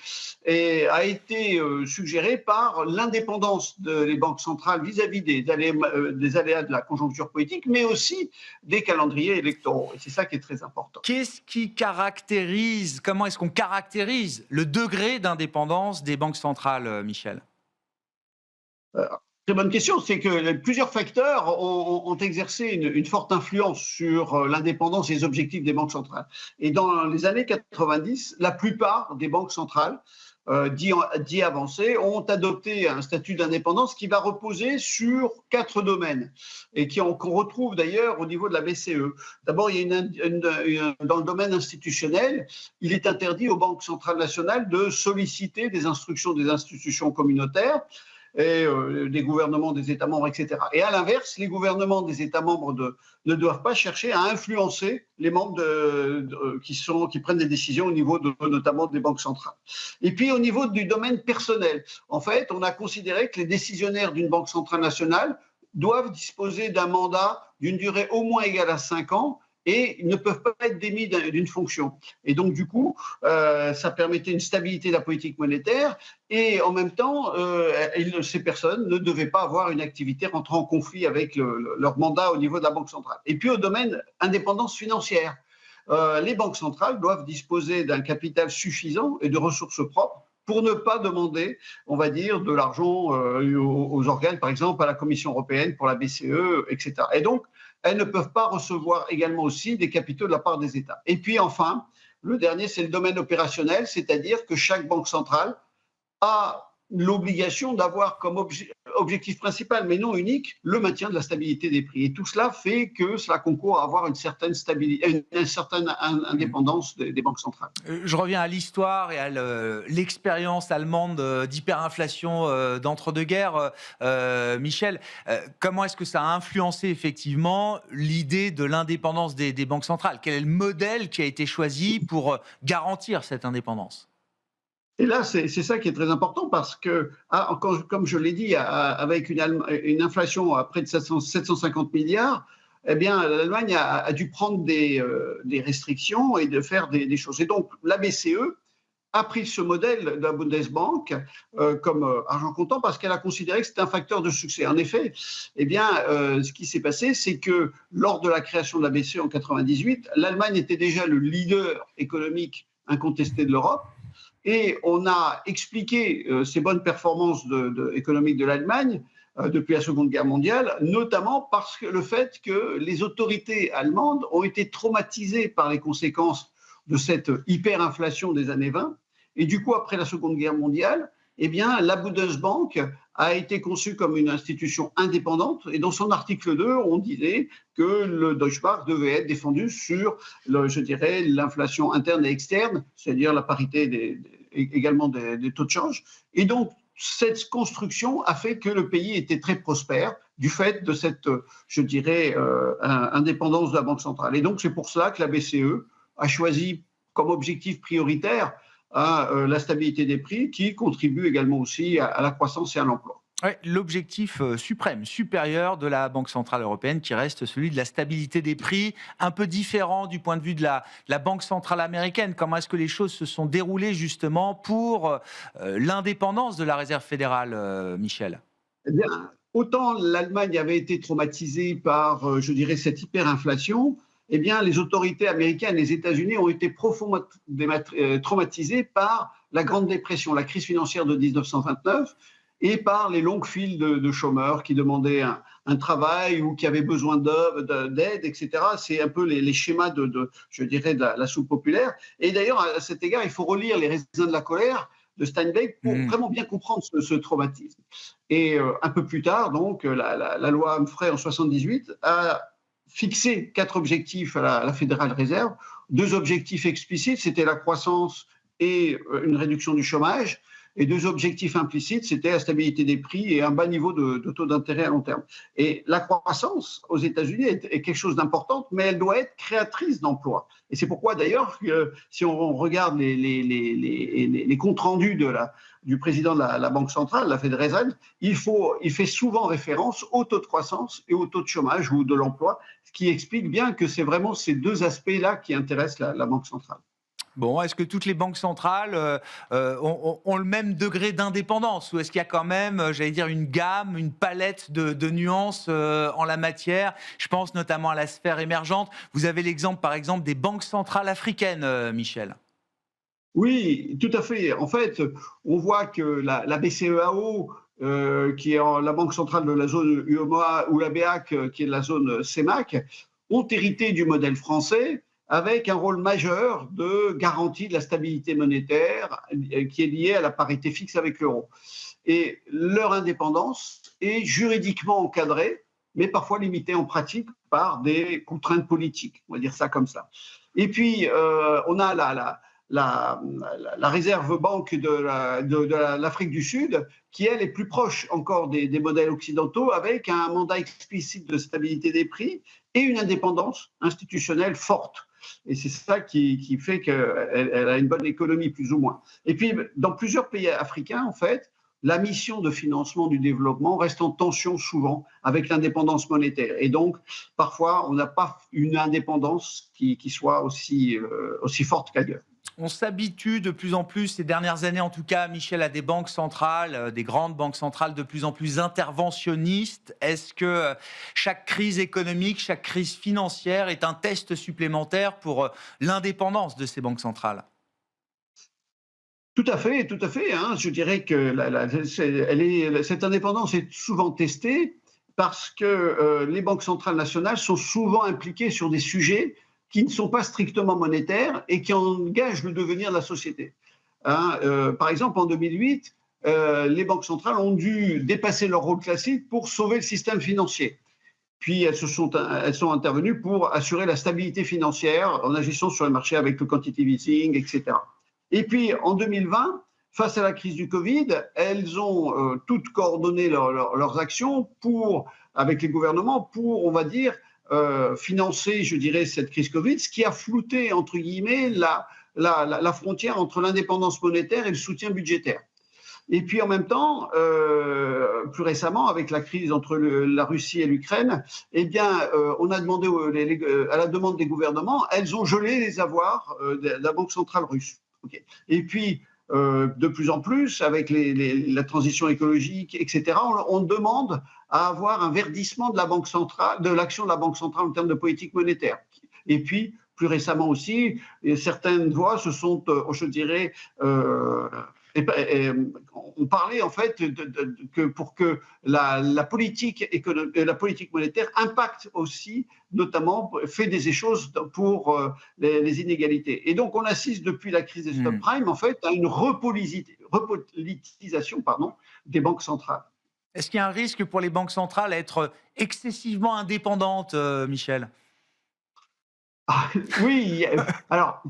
a été suggérée par l'indépendance des banques centrales vis-à-vis des aléas de la conjoncture politique, mais aussi des calendriers électoraux. Et c'est ça qui est très important. Comment est-ce qu'on caractérise le degré d'indépendance des banques centrales, Michel ? Très bonne question, c'est que plusieurs facteurs ont exercé une forte influence sur l'indépendance et les objectifs des banques centrales. Et dans les années 90, la plupart des banques centrales dits avancés ont adopté un statut d'indépendance qui va reposer sur 4 domaines et qu'on retrouve d'ailleurs au niveau de la BCE. D'abord, il y a dans le domaine institutionnel, il est interdit aux banques centrales nationales de solliciter des instructions des institutions communautaires et des gouvernements des États membres, etc. Et à l'inverse, les gouvernements des États membres ne doivent pas chercher à influencer les membres qui prennent des décisions au niveau notamment des banques centrales. Et puis au niveau du domaine personnel, en fait, on a considéré que les décisionnaires d'une banque centrale nationale doivent disposer d'un mandat d'une durée au moins égale à 5 ans et ils ne peuvent pas être démis d'une fonction. Et donc, du coup, ça permettait une stabilité de la politique monétaire et en même temps, ces personnes ne devaient pas avoir une activité rentrant en conflit avec leur mandat au niveau de la Banque centrale. Et puis, au domaine indépendance financière, les banques centrales doivent disposer d'un capital suffisant et de ressources propres pour ne pas demander, on va dire, de l'argent aux organes, par exemple à la Commission européenne pour la BCE, etc. Et donc, elles ne peuvent pas recevoir également aussi des capitaux de la part des États. Et puis enfin, le dernier, c'est le domaine opérationnel, c'est-à-dire que chaque banque centrale a l'obligation d'avoir comme objectif principal, mais non unique, le maintien de la stabilité des prix. Et tout cela fait que cela concourt à avoir une certaine stabilité, une certaine indépendance des banques centrales. Je reviens à l'histoire et à l'expérience allemande d'hyperinflation d'entre-deux-guerres. Michel, comment est-ce que ça a influencé effectivement l'idée de l'indépendance des banques centrales? Quel est le modèle qui a été choisi pour garantir cette indépendance? Et là, c'est ça qui est très important parce que, comme je l'ai dit, avec une inflation à près de 750 milliards, eh bien, l'Allemagne a dû prendre des restrictions et de faire des choses. Et donc, la BCE a pris ce modèle de la Bundesbank comme argent comptant parce qu'elle a considéré que c'était un facteur de succès. En effet, eh bien, ce qui s'est passé, c'est que lors de la création de la BCE en 1998, l'Allemagne était déjà le leader économique incontesté de l'Europe. Et on a expliqué ces bonnes performances économiques de l'Allemagne depuis la Seconde Guerre mondiale, notamment parce que le fait que les autorités allemandes ont été traumatisées par les conséquences de cette hyperinflation des années 20. Et du coup, après la Seconde Guerre mondiale, eh bien, la Bundesbank a été conçue comme une institution indépendante. Et dans son article 2, on disait que le Deutsche Mark devait être défendu sur, je dirais, l'inflation interne et externe, c'est-à-dire la parité également des taux de change. Et donc, cette construction a fait que le pays était très prospère du fait de cette, je dirais, indépendance de la Banque centrale. Et donc, c'est pour cela que la BCE a choisi comme objectif prioritaire la stabilité des prix, qui contribue également aussi à la croissance et à l'emploi. Ouais, l'objectif suprême, supérieur de la Banque centrale européenne, qui reste celui de la stabilité des prix, un peu différent du point de vue de la Banque centrale américaine. Comment est-ce que les choses se sont déroulées justement pour l'indépendance de la Réserve fédérale, Michel? Eh bien, autant l'Allemagne avait été traumatisée par, je dirais, cette hyperinflation, eh bien, les autorités américaines, les États-Unis ont été profondément traumatisés par la Grande Dépression, la crise financière de 1929, et par les longues files de chômeurs qui demandaient un travail ou qui avaient besoin d'aide, etc. C'est un peu les schémas je dirais, de la soupe populaire. Et d'ailleurs, à cet égard, il faut relire Les raisins de la colère de Steinbeck pour vraiment bien comprendre ce traumatisme. Et un peu plus tard, donc, la loi Humphrey en 1978 a fixé 4 objectifs à la Fédérale Réserve. 2 objectifs explicites, c'était la croissance et une réduction du chômage. Et 2 objectifs implicites, c'était la stabilité des prix et un bas niveau de taux d'intérêt à long terme. Et la croissance aux États-Unis est quelque chose d'important, mais elle doit être créatrice d'emplois. Et c'est pourquoi d'ailleurs, si on regarde les comptes rendus du président de la Banque centrale, la Fed Reserve, il fait souvent référence au taux de croissance et au taux de chômage ou de l'emploi, ce qui explique bien que c'est vraiment ces 2 aspects-là qui intéressent la Banque centrale. Bon, est-ce que toutes les banques centrales ont le même degré d'indépendance ou est-ce qu'il y a quand même, j'allais dire, une gamme, une palette de nuances en la matière? Je pense notamment à la sphère émergente. Vous avez l'exemple, par exemple, des banques centrales africaines, Michel. Oui, tout à fait. En fait, on voit que la BCEAO, qui est la banque centrale de la zone UEMOA, ou la BEAC, qui est de la zone CEMAC, ont hérité du modèle français, avec un rôle majeur de garantie de la stabilité monétaire qui est liée à la parité fixe avec l'euro. Et leur indépendance est juridiquement encadrée, mais parfois limitée en pratique par des contraintes politiques, on va dire ça comme ça. Et puis, on a la réserve banque de l'Afrique du Sud, qui, elle, est plus proche encore des modèles occidentaux, avec un mandat explicite de stabilité des prix et une indépendance institutionnelle forte. Et c'est ça qui fait qu'elle a une bonne économie, plus ou moins. Et puis, dans plusieurs pays africains, en fait, la mission de financement du développement reste en tension souvent avec l'indépendance monétaire. Et donc, parfois, on n'a pas une indépendance qui soit aussi forte qu'ailleurs. On s'habitue de plus en plus, ces dernières années en tout cas, Michel, à des banques centrales, des grandes banques centrales de plus en plus interventionnistes. Est-ce que chaque crise économique, chaque crise financière est un test supplémentaire pour l'indépendance de ces banques centrales ? Tout à fait, tout à fait. Je dirais que cette indépendance est souvent testée parce que les banques centrales nationales sont souvent impliquées sur des sujets qui ne sont pas strictement monétaires et qui engagent le devenir de la société. Par exemple, en 2008, les banques centrales ont dû dépasser leur rôle classique pour sauver le système financier. Puis elles sont intervenues pour assurer la stabilité financière en agissant sur le marché avec le quantitative easing, etc. Et puis en 2020, face à la crise du Covid, elles ont toutes coordonné leurs actions avec les gouvernements pour, on va dire, financer, je dirais, cette crise Covid, ce qui a flouté, entre guillemets, la frontière entre l'indépendance monétaire et le soutien budgétaire. Et puis en même temps, plus récemment, avec la crise entre la Russie et l'Ukraine, eh bien, on a demandé à la demande des gouvernements, elles ont gelé les avoirs de la Banque centrale russe. Okay. Et puis, de plus en plus, avec la transition écologique, etc., on demande à avoir un verdissement de l'action de la Banque centrale en termes de politique monétaire. Et puis, plus récemment aussi, certaines voix se sont, je dirais, on parlait en fait que pour que la politique monétaire impacte aussi, notamment, fait des choses pour les inégalités. Et donc, on assiste depuis la crise des subprimes, en fait, à une repolitisation des banques centrales. Est-ce qu'il y a un risque pour les banques centrales à être excessivement indépendantes, Michel ? Oui, alors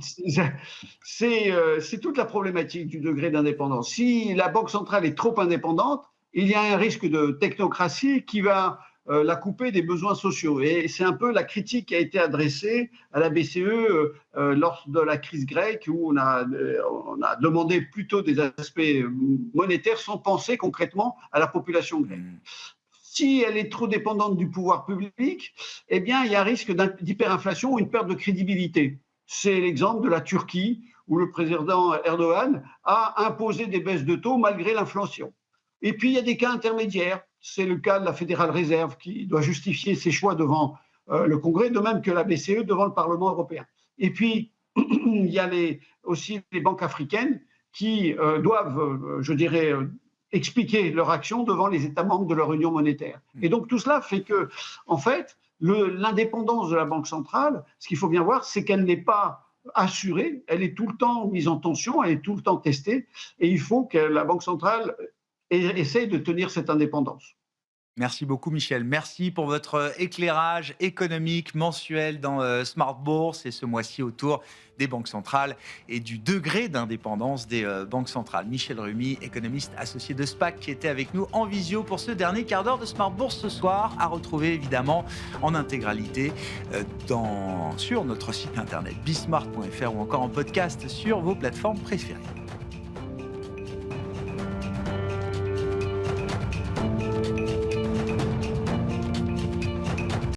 c'est toute la problématique du degré d'indépendance. Si la Banque centrale est trop indépendante, il y a un risque de technocratie qui va la couper des besoins sociaux. Et c'est un peu la critique qui a été adressée à la BCE lors de la crise grecque, où on a demandé plutôt des aspects monétaires sans penser concrètement à la population grecque. Si elle est trop dépendante du pouvoir public, eh bien, il y a un risque d'hyperinflation ou une perte de crédibilité. C'est l'exemple de la Turquie, où le président Erdogan a imposé des baisses de taux malgré l'inflation. Et puis, il y a des cas intermédiaires. C'est le cas de la Fédérale Réserve qui doit justifier ses choix devant le Congrès, de même que la BCE devant le Parlement européen. Et puis, il y a aussi les banques africaines qui doivent, je dirais, expliquer leur action devant les États membres de leur union monétaire. Et donc tout cela fait que, en fait, l'indépendance de la Banque centrale, ce qu'il faut bien voir, c'est qu'elle n'est pas assurée, elle est tout le temps mise en tension, elle est tout le temps testée, et il faut que la Banque centrale essaye de tenir cette indépendance. Merci beaucoup, Michel. Merci pour votre éclairage économique mensuel dans Smart Bourse et ce mois-ci autour des banques centrales et du degré d'indépendance des banques centrales. Michel Rumi, économiste associé de SPAC, qui était avec nous en visio pour ce dernier quart d'heure de Smart Bourse ce soir, à retrouver évidemment en intégralité sur notre site internet bismart.fr ou encore en podcast sur vos plateformes préférées.